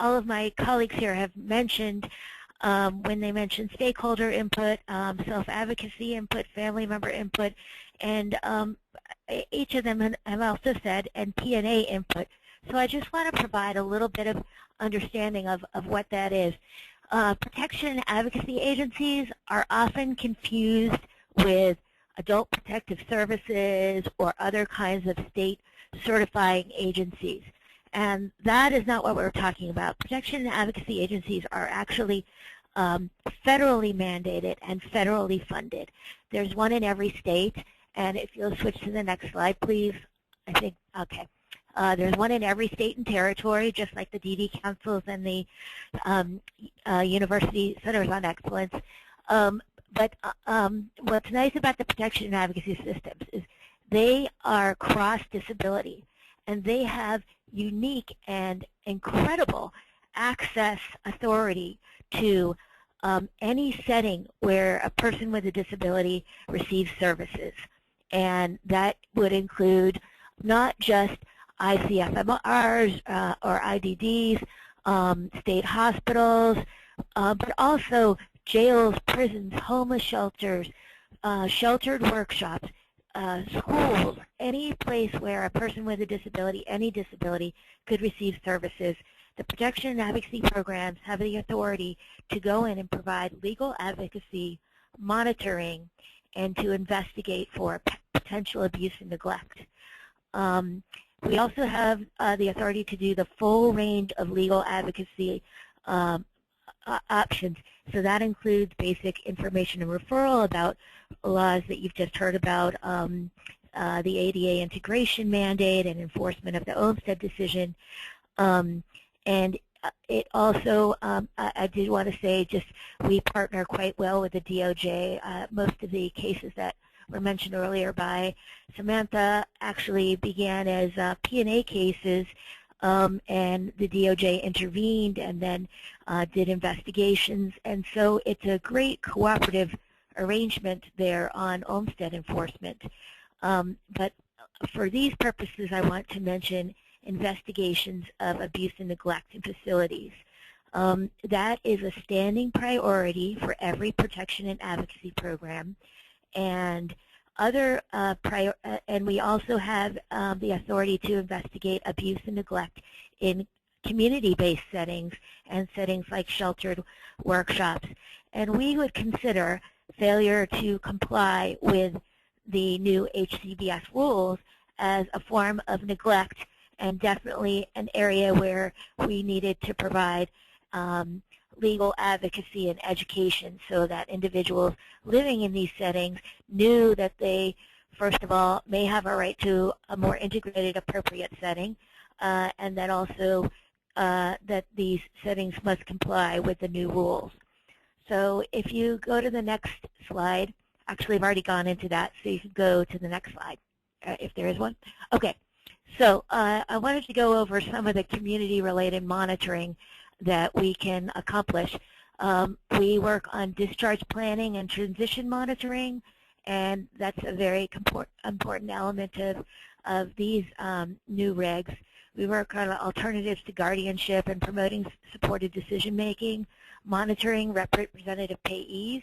all of my colleagues here have mentioned, when they mention stakeholder input, self-advocacy input, family member input, and each of them have also said, and P&A input. So I just want to provide a little bit of understanding of what that is. Protection and advocacy agencies are often confused with adult protective services or other kinds of state certifying agencies. And that is not what we're talking about. Protection and advocacy agencies are actually federally mandated and federally funded. There's one in every state, and if you'll switch to the next slide, please. I think, okay. There's one in every state and territory, just like the DD councils and the University Centers on Excellence. But what's nice about the protection and advocacy systems is they are cross-disability, and they have unique and incredible access authority to any setting where a person with a disability receives services. And that would include not just ICFMRs or IDDs, state hospitals, but also jails, prisons, homeless shelters, sheltered workshops, schools, any place where a person with a disability, any disability, could receive services. The protection and advocacy programs have the authority to go in and provide legal advocacy, monitoring, and to investigate for potential abuse and neglect. We also have the authority to do the full range of legal advocacy options. So that includes basic information and referral about laws that you've just heard about, the ADA integration mandate and enforcement of the Olmstead decision. And it also, I did want to say, just we partner quite well with the DOJ. Most of the cases that were mentioned earlier by Samantha actually began as P&A cases, and the DOJ intervened and then did investigations. And so it's a great cooperative arrangement there on Olmstead enforcement. But for these purposes, I want to mention investigations of abuse and neglect in facilities. That is a standing priority for every protection and advocacy program. And and we also have the authority to investigate abuse and neglect in community-based settings and settings like sheltered workshops. And we would consider failure to comply with the new HCBS rules as a form of neglect, and definitely an area where we needed to provide legal advocacy and education so that individuals living in these settings knew that they, first of all, may have a right to a more integrated, appropriate setting, and then also that these settings must comply with the new rules. So if you go to the next slide, actually I've already gone into that, so you can go to the next slide, if there is one. Okay, so I wanted to go over some of the community-related monitoring that we can accomplish. We work on discharge planning and transition monitoring, and that's a very important element of these new regs. We work on alternatives to guardianship and promoting supported decision-making, monitoring representative payees,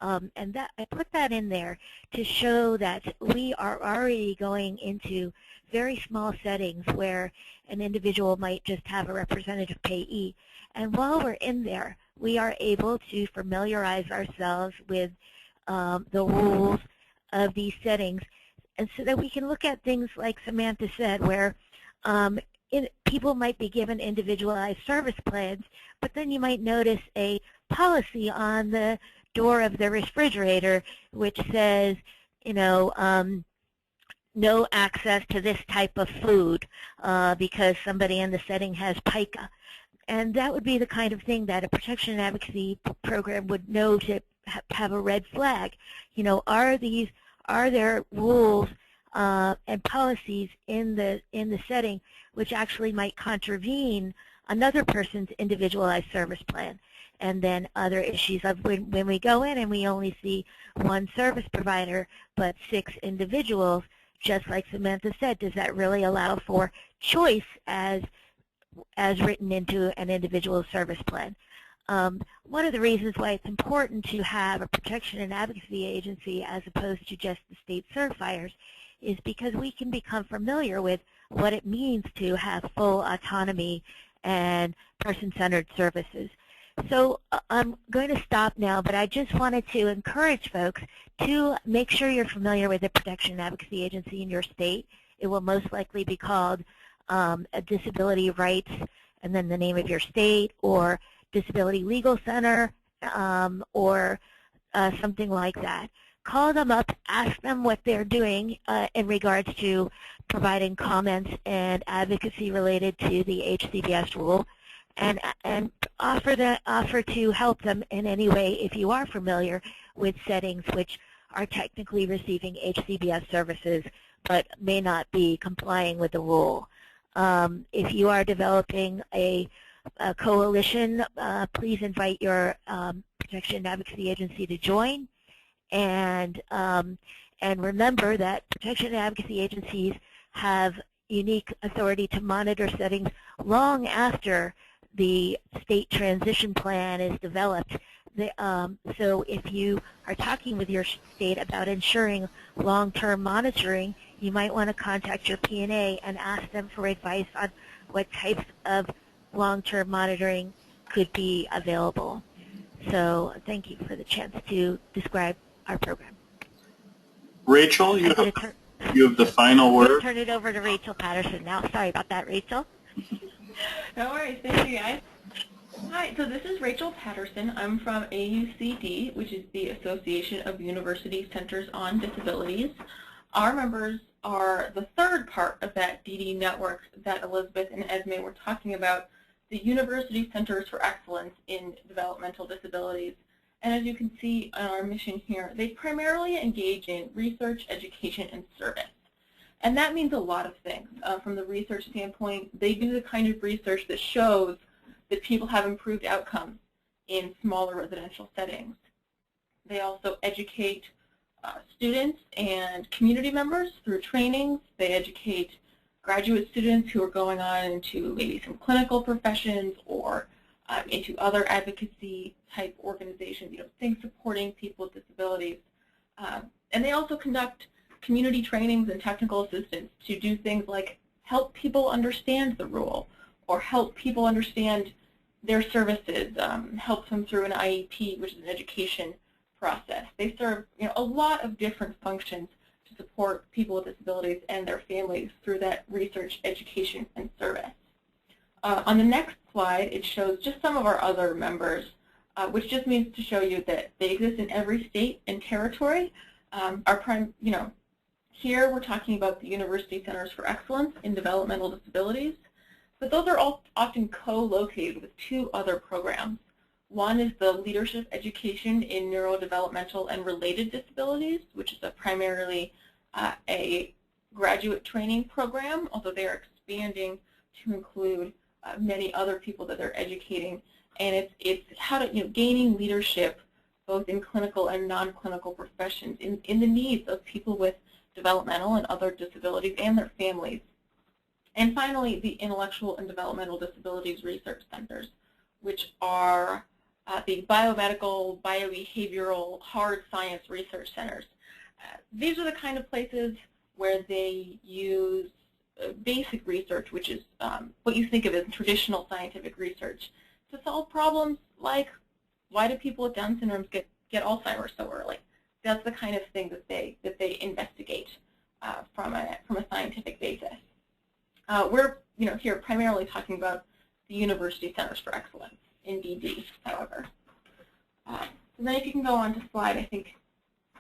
and that I put that in there to show that we are already going into very small settings where an individual might just have a representative payee. And while we're in there, we are able to familiarize ourselves with the rules of these settings, and so that we can look at things like Samantha said, where people might be given individualized service plans, but then you might notice a policy on the door of the refrigerator which says, you know, no access to this type of food because somebody in the setting has pica. And that would be the kind of thing that a protection and advocacy program would know to have a red flag. You know, are there rules and policies in the setting which actually might contravene another person's individualized service plan? And then other issues of when we go in and we only see one service provider but 6 individuals, just like Samantha said, does that really allow for choice as written into an individual service plan? One of the reasons why it's important to have a protection and advocacy agency as opposed to just the state certifiers is because we can become familiar with what it means to have full autonomy and person-centered services. So I'm going to stop now, but I just wanted to encourage folks to make sure you're familiar with the Protection and Advocacy Agency in your state. It will most likely be called a Disability Rights and then the name of your state, or Disability Legal Center, or something like that. Call them up, ask them what they're doing in regards to providing comments and advocacy related to the HCBS rule, and offer to help them in any way if you are familiar with settings which are technically receiving HCBS services but may not be complying with the rule. If you are developing a coalition, please invite your Protection and Advocacy Agency to join. And remember that Protection and Advocacy Agencies have unique authority to monitor settings long after the state transition plan is developed. So if you are talking with your state about ensuring long-term monitoring, you might want to contact your P&A and ask them for advice on what types of long-term monitoring could be available. So thank you for the chance to describe our program. Rachel, you have the final word. I'll turn it over to Rachel Patterson now. Sorry about that, Rachel. No worries. Thank you, guys. Hi, so this is Rachel Patterson. I'm from AUCD, which is the Association of University Centers on Disabilities. Our members are the third part of that DD network that Elizabeth and Esme were talking about, the University Centers for Excellence in Developmental Disabilities. And as you can see on our mission here, they primarily engage in research, education, and service. And that means a lot of things. From the research standpoint, they do the kind of research that shows that people have improved outcomes in smaller residential settings. They also educate students and community members through trainings. They educate graduate students who are going on into maybe some clinical professions or into other advocacy type organizations, you know, things supporting people with disabilities. And they also conduct community trainings and technical assistance to do things like help people understand the rule or help people understand their services, help them through an IEP, which is an education process. They serve, you know, a lot of different functions to support people with disabilities and their families through that research, education, and service. On the next slide, it shows just some of our other members, which just means to show you that they exist in every state and territory. Here we're talking about the University Centers for Excellence in Developmental Disabilities, but those are all often co-located with two other programs. One is the Leadership Education in Neurodevelopmental and Related Disabilities, which is primarily a graduate training program, although they are expanding to include many other people that they're educating. And it's how to, gaining leadership both in clinical and non-clinical professions in the needs of people with developmental and other disabilities and their families. And finally, the Intellectual and Developmental Disabilities Research Centers, which are the biomedical, biobehavioral, hard science research centers. These are the kind of places where they use basic research, which is what you think of as traditional scientific research, to solve problems like, why do people with Down syndrome get Alzheimer's so early? That's the kind of thing that they investigate from a scientific basis. We're here primarily talking about the University Centers for Excellence in DD, however. So then if you can go on to slide, I think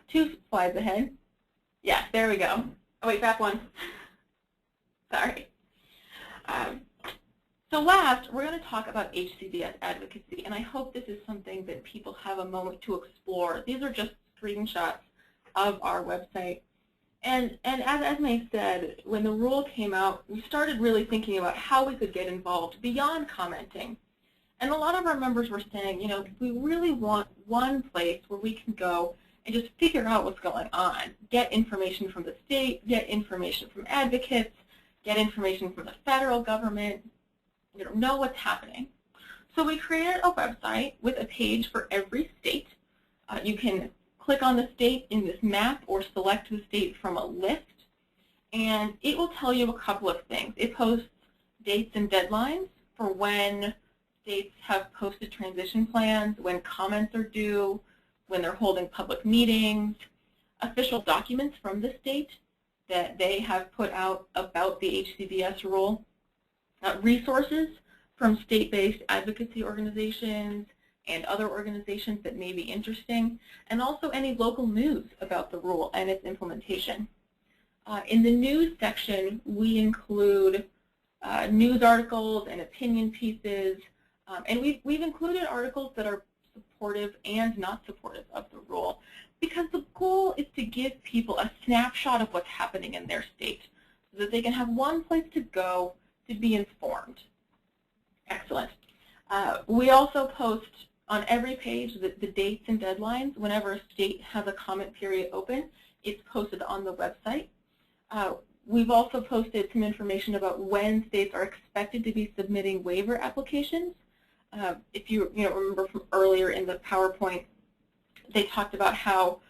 2 slides ahead. Yeah, there we go. Oh wait, back one. Sorry. So last, we're going to talk about HCBS advocacy, and I hope this is something that people have a moment to explore. These are just screenshots of our website. And as Esme said, when the rule came out, we started really thinking about how we could get involved beyond commenting. And a lot of our members were saying, we really want one place where we can go and just figure out what's going on, get information from the state, get information from advocates, get information from the federal government, know what's happening. So we created a website with a page for every state. You can click on the state in this map or select the state from a list, and it will tell you a couple of things. It posts dates and deadlines for when states have posted transition plans, when comments are due, when they're holding public meetings, official documents from the state that they have put out about the HCBS rule, resources from state-based advocacy organizations and other organizations that may be interesting, and also any local news about the rule and its implementation. In the news section, we include news articles and opinion pieces, and we've included articles that are supportive and not supportive of the rule, because the goal is to give people a snapshot of what's happening in their state so that they can have one place to go to be informed. Excellent. We also post on every page the dates and deadlines. Whenever a state has a comment period open, it's posted on the website. We've also posted some information about when states are expected to be submitting waiver applications. If you remember from earlier in the PowerPoint, they talked about how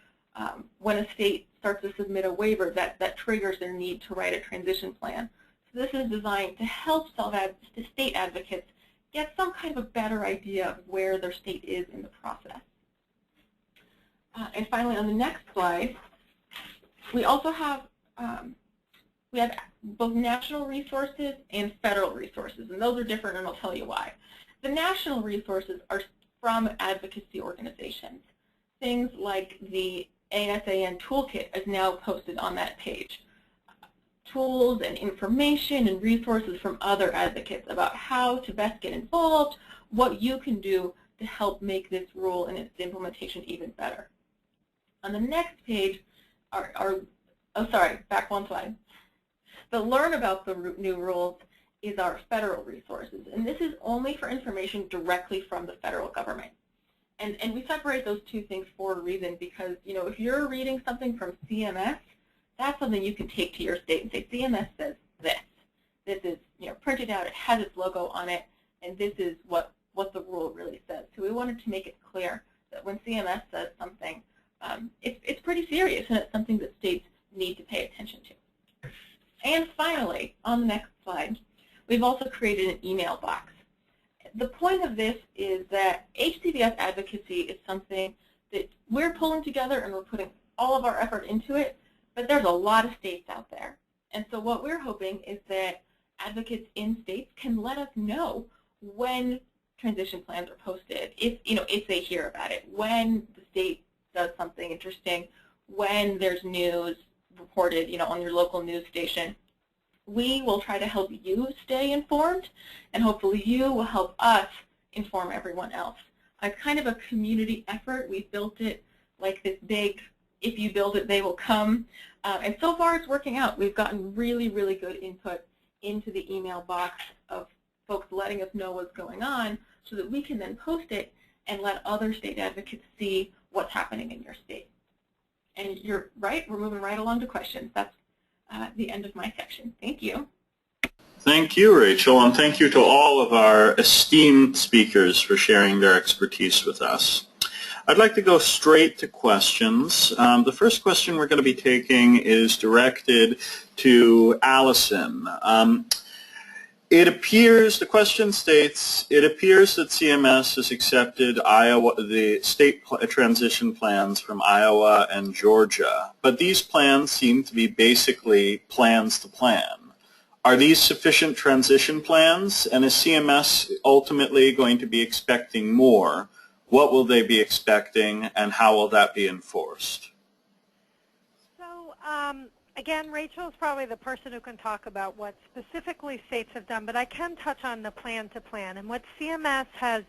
when a state starts to submit a waiver, that triggers their need to write a transition plan. So this is designed to help state advocates get some kind of a better idea of where their state is in the process. And finally, on the next slide, we also have both national resources and federal resources, and those are different, and I'll tell you why. The national resources are from advocacy organizations. Things like the ASAN toolkit is now posted on that page. Tools and information and resources from other advocates about how to best get involved, what you can do to help make this rule and its implementation even better. On the next page back one slide. The Learn About the New Rules is our federal resources, and this is only for information directly from the federal government. And we separate those two things for a reason, because if you're reading something from CMS, that's something you can take to your state and say, CMS says this. This is printed out, it has its logo on it, and this is what the rule really says. So we wanted to make it clear that when CMS says something, it's pretty serious, and it's something that states need to pay attention to. And finally, on the next slide, we've also created an email box. The point of this is that HCBS advocacy is something that we're pulling together, and we're putting all of our effort into it, but there's a lot of states out there. And so what we're hoping is that advocates in states can let us know when transition plans are posted, if they hear about it, when the state does something interesting, when there's news reported, on your local news station. We will try to help you stay informed, and hopefully you will help us inform everyone else. It's kind of a community effort. We've built it like this big, if you build it, they will come. And so far it's working out. We've gotten really, really good input into the email box of folks letting us know what's going on so that we can then post it and let other state advocates see what's happening in your state. And you're right, we're moving right along to questions. That's the end of my section. Thank you. Thank you, Rachel, and thank you to all of our esteemed speakers for sharing their expertise with us. I'd like to go straight to questions. The first question we're going to be taking is directed to Allison. It appears, the question states, it appears that CMS has accepted the state transition plans from Iowa and Georgia, but these plans seem to be basically plans to plan. Are these sufficient transition plans, and is CMS ultimately going to be expecting more? What will they be expecting, and how will that be enforced? So, again, Rachel is probably the person who can talk about what specifically states have done, but I can touch on the plan to plan. And what CMS has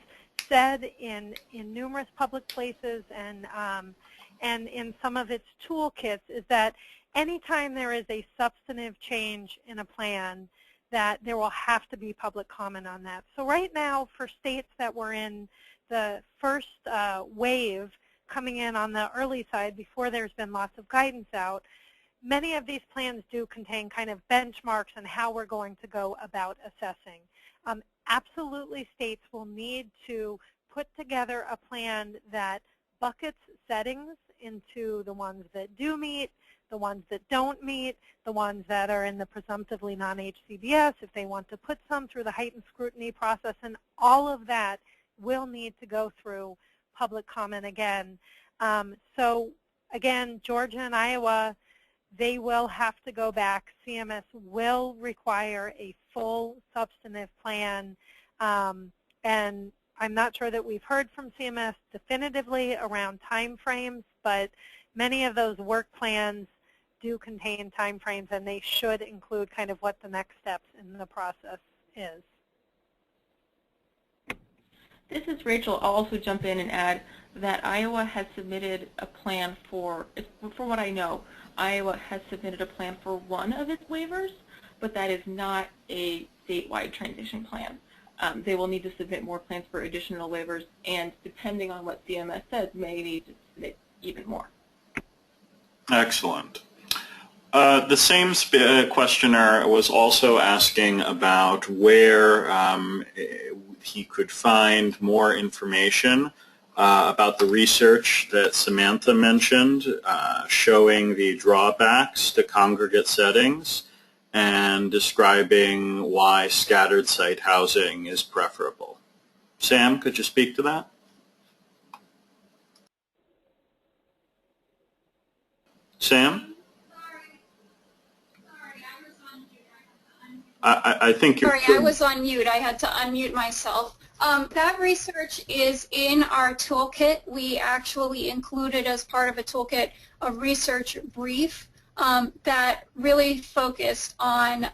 said in numerous public places and in some of its toolkits is that anytime there is a substantive change in a plan, that there will have to be public comment on that. So right now, for states that were in the first wave coming in on the early side before there's been lots of guidance out, many of these plans do contain kind of benchmarks on how we're going to go about assessing. Absolutely, states will need to put together a plan that buckets settings into the ones that do meet, the ones that don't meet, the ones that are in the presumptively non-HCBS, if they want to put some through the heightened scrutiny process, and all of that will need to go through public comment again. So again, Georgia and Iowa, they will have to go back. CMS will require a full substantive plan, and I'm not sure that we've heard from CMS definitively around time frames, but many of those work plans do contain time frames, and they should include kind of what the next steps in the process is. This is Rachel. I'll also jump in and add that Iowa has submitted a plan for what I know, Iowa has submitted a plan for one of its waivers, but that is not a statewide transition plan. They will need to submit more plans for additional waivers, and depending on what CMS says, may need to submit even more. Excellent. The same questioner was also asking about where he could find more information about the research that Samantha mentioned, showing the drawbacks to congregate settings and describing why scattered site housing is preferable. Sam, could you speak to that? Sam? I think you're... Sorry, I was on mute. I had to unmute myself. That research is in our toolkit. We actually included as part of a toolkit a research brief that really focused on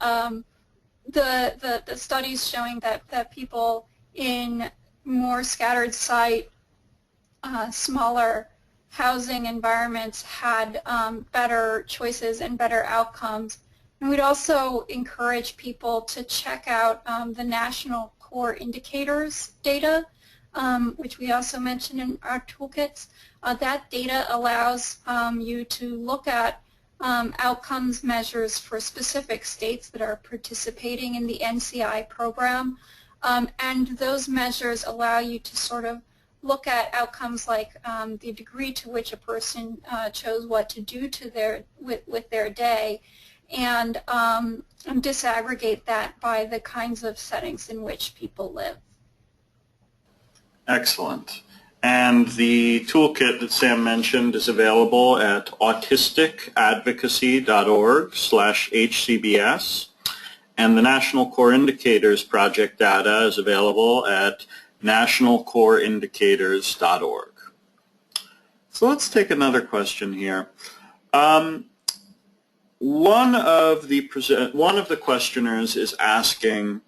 the studies showing that people in more scattered site, smaller housing environments had better choices and better outcomes. And we'd also encourage people to check out the National Core Indicators data, which we also mentioned in our toolkits. That data allows you to look at outcomes measures for specific states that are participating in the NCI program. And those measures allow you to sort of look at outcomes like the degree to which a person chose what to do to with their day, and disaggregate that by the kinds of settings in which people live. Excellent. And the toolkit that Sam mentioned is available at autisticadvocacy.org/HCBS. And the National Core Indicators project data is available at nationalcoreindicators.org. So let's take another question here. One of the questioners is asking,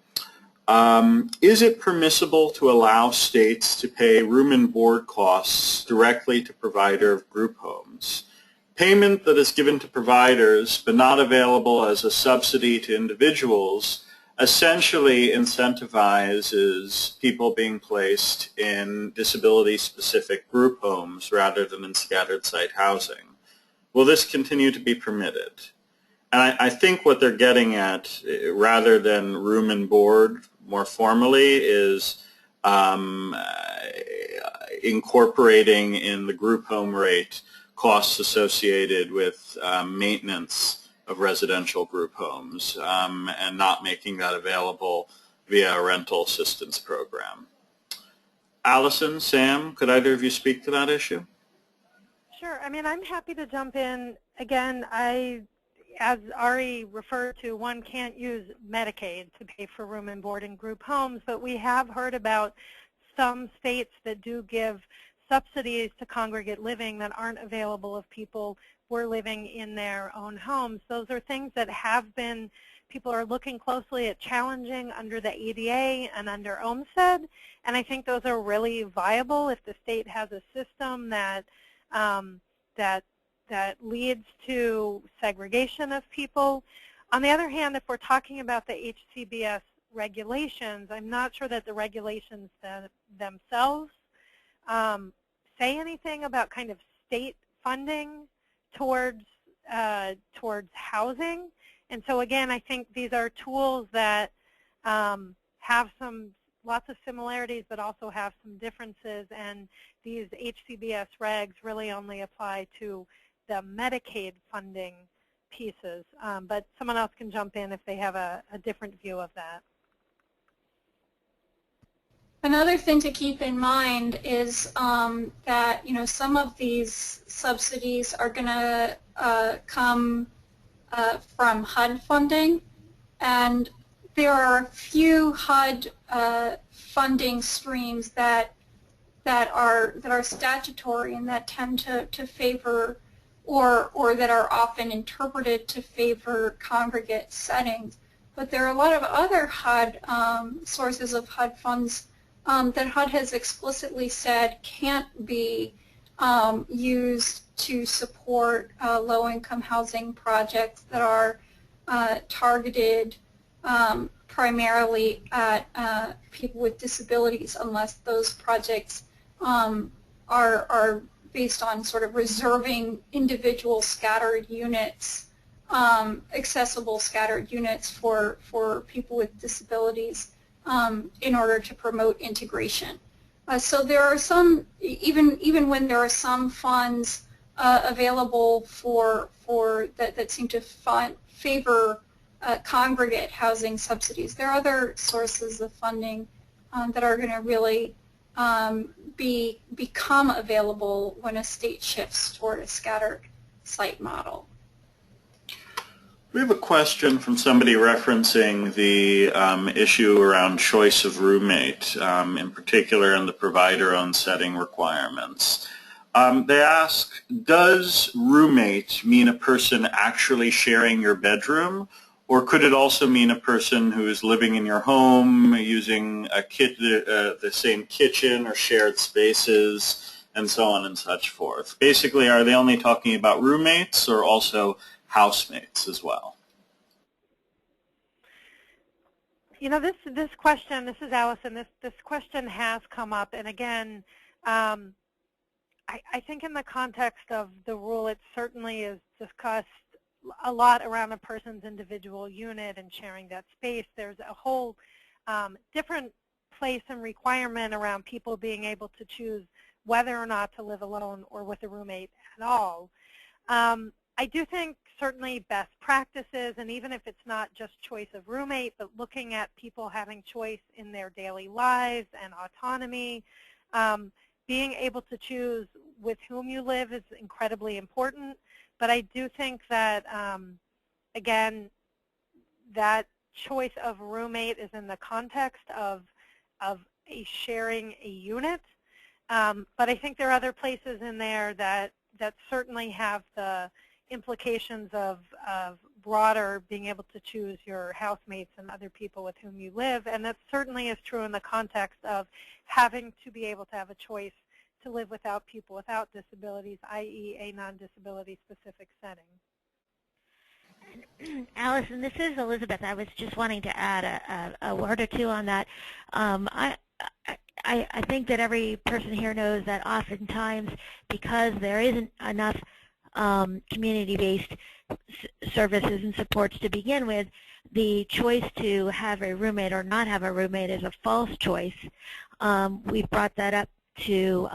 is it permissible to allow states to pay room and board costs directly to provider of group homes? Payment that is given to providers but not available as a subsidy to individuals essentially incentivizes people being placed in disability-specific group homes rather than in scattered site housing. Will this continue to be permitted? And I think what they're getting at, rather than room and board more formally, is incorporating in the group home rate costs associated with maintenance of residential group homes and not making that available via a rental assistance program. Allison, Sam, could either of you speak to that issue? Sure. I mean, I'm happy to jump in. Again, as Ari referred to, one can't use Medicaid to pay for room and board in group homes, but we have heard about some states that do give subsidies to congregate living that aren't available if people were living in their own homes. Those are things that have been, people are looking closely at challenging under the ADA and under OMSED, and I think those are really viable if the state has a system that that leads to segregation of people. On the other hand, if we're talking about the HCBS regulations, I'm not sure that the regulations themselves say anything about kind of state funding towards housing. And so again, I think these are tools that have lots of similarities, but also have some differences. And these HCBS regs really only apply to the Medicaid funding pieces. But someone else can jump in if they have a different view of that. Another thing to keep in mind is that some of these subsidies are going to come from HUD funding, and there are a few HUD funding streams that are statutory and that tend to favor or that are often interpreted to favor congregate settings. But there are a lot of other HUD sources of HUD funds that HUD has explicitly said can't be used to support low-income housing projects that are targeted primarily at people with disabilities, unless those projects are based on sort of reserving individual scattered units, accessible scattered units for people with disabilities in order to promote integration. So there are some, even when there are some funds available for that seem to favor congregate housing subsidies, there are other sources of funding that are going to really become available when a state shifts toward a scattered site model. We have a question from somebody referencing the issue around choice of roommate, in particular in the provider-owned setting requirements. They ask, does roommate mean a person actually sharing your bedroom, or could it also mean a person who is living in your home using the same kitchen or shared spaces and so on and such forth? Basically, are they only talking about roommates or also housemates as well? This question, this is Allison, this question has come up, and again, I think in the context of the rule, it certainly is discussed a lot around a person's individual unit and sharing that space. There's a whole different place and requirement around people being able to choose whether or not to live alone or with a roommate at all. I do think certainly best practices, and even if it's not just choice of roommate, but looking at people having choice in their daily lives and autonomy, being able to choose with whom you live is incredibly important. But I do think that, again, that choice of roommate is in the context of sharing a unit. But I think there are other places in there that certainly have the implications of broader being able to choose your housemates and other people with whom you live. And that certainly is true in the context of having to be able to have a choice to live without people without disabilities, i.e. a non-disability specific setting. Allison, this is Elizabeth. I was just wanting to add a word or two on that. I think that every person here knows that oftentimes, because there isn't enough community-based services and supports to begin with, the choice to have a roommate or not have a roommate is a false choice. We've brought that up to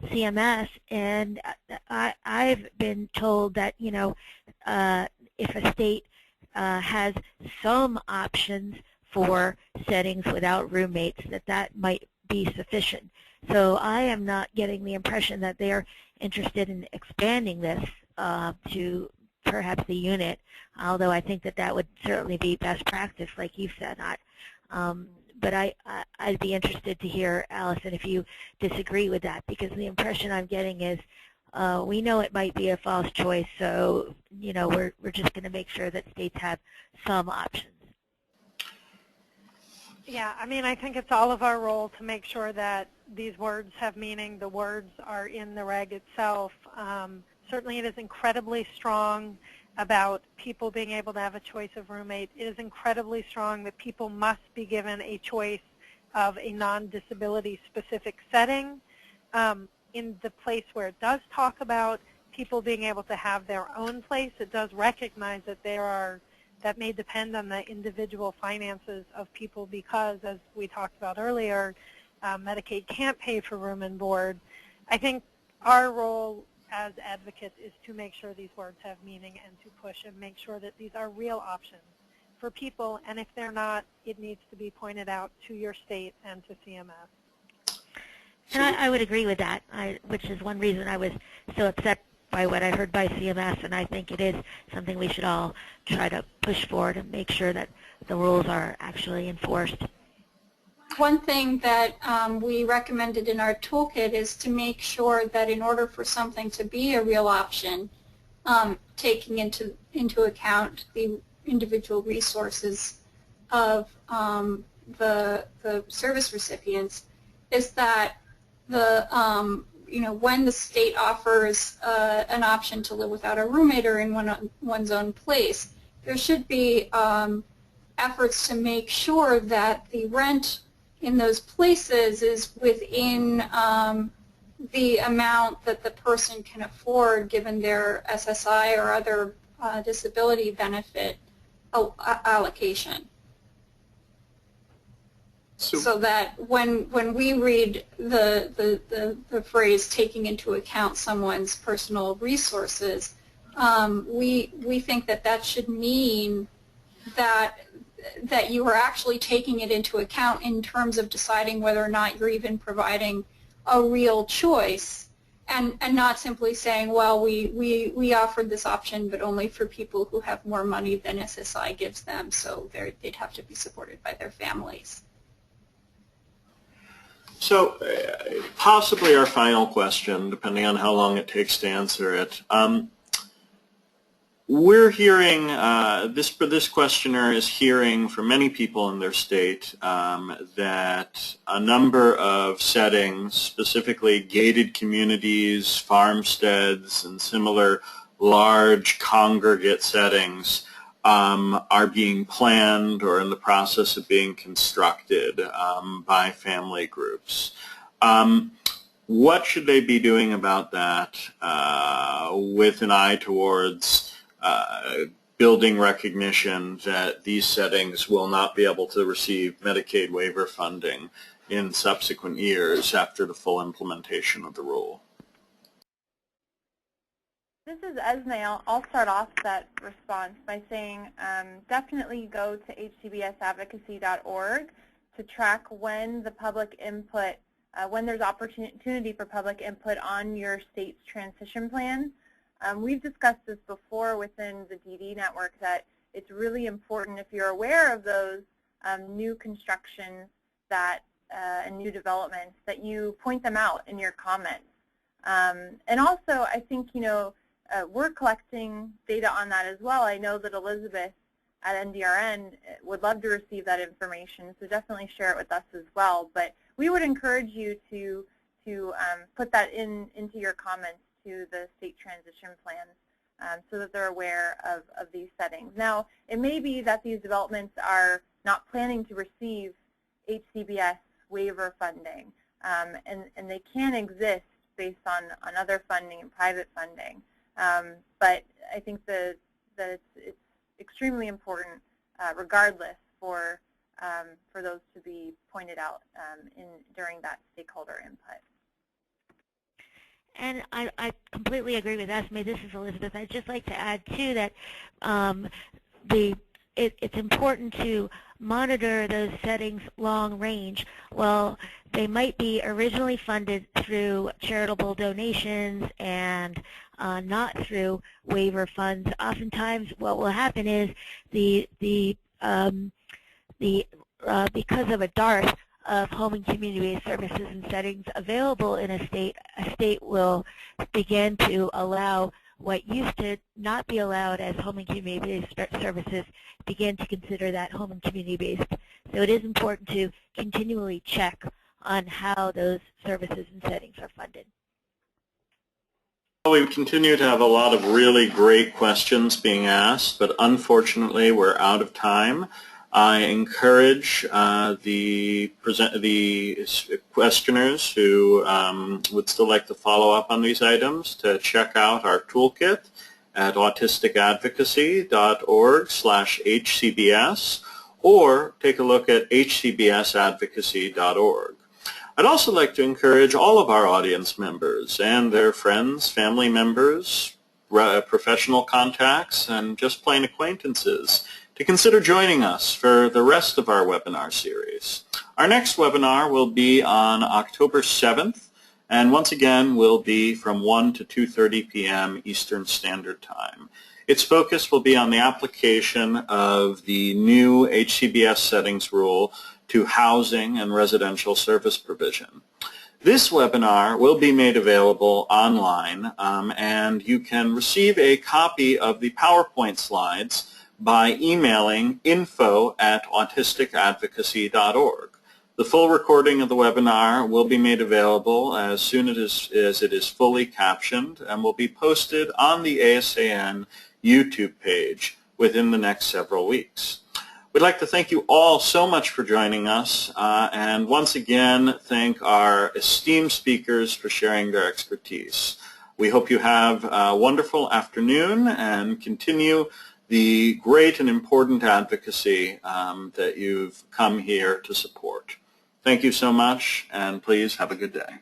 CMS, and I've been told that, you know, if a state has some options for settings without roommates, that might be sufficient. So I am not getting the impression that they're interested in expanding this to perhaps the unit, although I think that would certainly be best practice, like you said. But I'd be interested to hear, Allison, if you disagree with that, because the impression I'm getting is we know it might be a false choice, so you know we're just going to make sure that states have some options. Yeah, I mean, I think it's all of our role to make sure that these words have meaning. The words are in the reg itself. Certainly it is incredibly strong about people being able to have a choice of roommate. It is incredibly strong that people must be given a choice of a non-disability specific setting. In the place where it does talk about people being able to have their own place, it does recognize that that may depend on the individual finances of people because, as we talked about earlier, Medicaid can't pay for room and board. I think our role as advocates is to make sure these words have meaning and to push and make sure that these are real options for people, and if they're not, it needs to be pointed out to your state and to CMS. And I would agree with that, which is one reason I was so upset by what I heard by CMS, and I think it is something we should all try to push for to make sure that the rules are actually enforced. One thing that we recommended in our toolkit is to make sure that in order for something to be a real option, taking into account the individual resources of the service recipients, is that when the state offers an option to live without a roommate or in one's own place, there should be efforts to make sure that the rent in those places is within the amount that the person can afford given their SSI or other disability benefit allocation. So that when we read the phrase taking into account someone's personal resources, we think that should mean that you are actually taking it into account in terms of deciding whether or not you're even providing a real choice, and not simply saying, well, we offered this option but only for people who have more money than SSI gives them, so they'd have to be supported by their families. So possibly our final question, depending on how long it takes to answer it. We're hearing, this questioner is hearing from many people in their state that a number of settings, specifically gated communities, farmsteads, and similar large congregate settings, are being planned or in the process of being constructed by family groups. What should they be doing about that with an eye towards building recognition that these settings will not be able to receive Medicaid waiver funding in subsequent years after the full implementation of the rule? This is Esme. I'll start off that response by saying definitely go to hcbsadvocacy.org to track when the public input, when there's opportunity for public input on your state's transition plan. We've discussed this before within the DD network that it's really important, if you're aware of those new constructions and new developments, that you point them out in your comments. And also, I think, we're collecting data on that as well. I know that Elizabeth at NDRN would love to receive that information, so definitely share it with us as well. But we would encourage you to put that into your comments to the state transition plans so that they're aware of these settings. Now, it may be that these developments are not planning to receive HCBS waiver funding, and they can exist based on other funding and private funding. But I think that it's extremely important, regardless, for those to be pointed out during that stakeholder input. And I completely agree with Esme. This is Elizabeth. I'd just like to add, too, that it's important to monitor those settings long range. Well, they might be originally funded through charitable donations and not through waiver funds. Oftentimes, what will happen is because of a dearth of home and community-based services and settings available in a state will begin to allow what used to not be allowed as home and community-based services, begin to consider that home and community-based. So it is important to continually check on how those services and settings are funded. We continue to have a lot of really great questions being asked, but unfortunately we're out of time. I encourage the questioners who would still like to follow up on these items to check out our toolkit at autisticadvocacy.org/HCBS or take a look at hcbsadvocacy.org. I'd also like to encourage all of our audience members and their friends, family members, professional contacts, and just plain acquaintances to consider joining us for the rest of our webinar series. Our next webinar will be on October 7th, and once again will be from 1 to 2:30 p.m. Eastern Standard Time. Its focus will be on the application of the new HCBS settings rule to housing and residential service provision. This webinar will be made available online, and you can receive a copy of the PowerPoint slides by emailing info@autisticadvocacy.org. The full recording of the webinar will be made available as soon as it is fully captioned and will be posted on the ASAN YouTube page within the next several weeks. We'd like to thank you all so much for joining us, and once again thank our esteemed speakers for sharing their expertise. We hope you have a wonderful afternoon and continue the great and important advocacy that you've come here to support. Thank you so much, and please have a good day.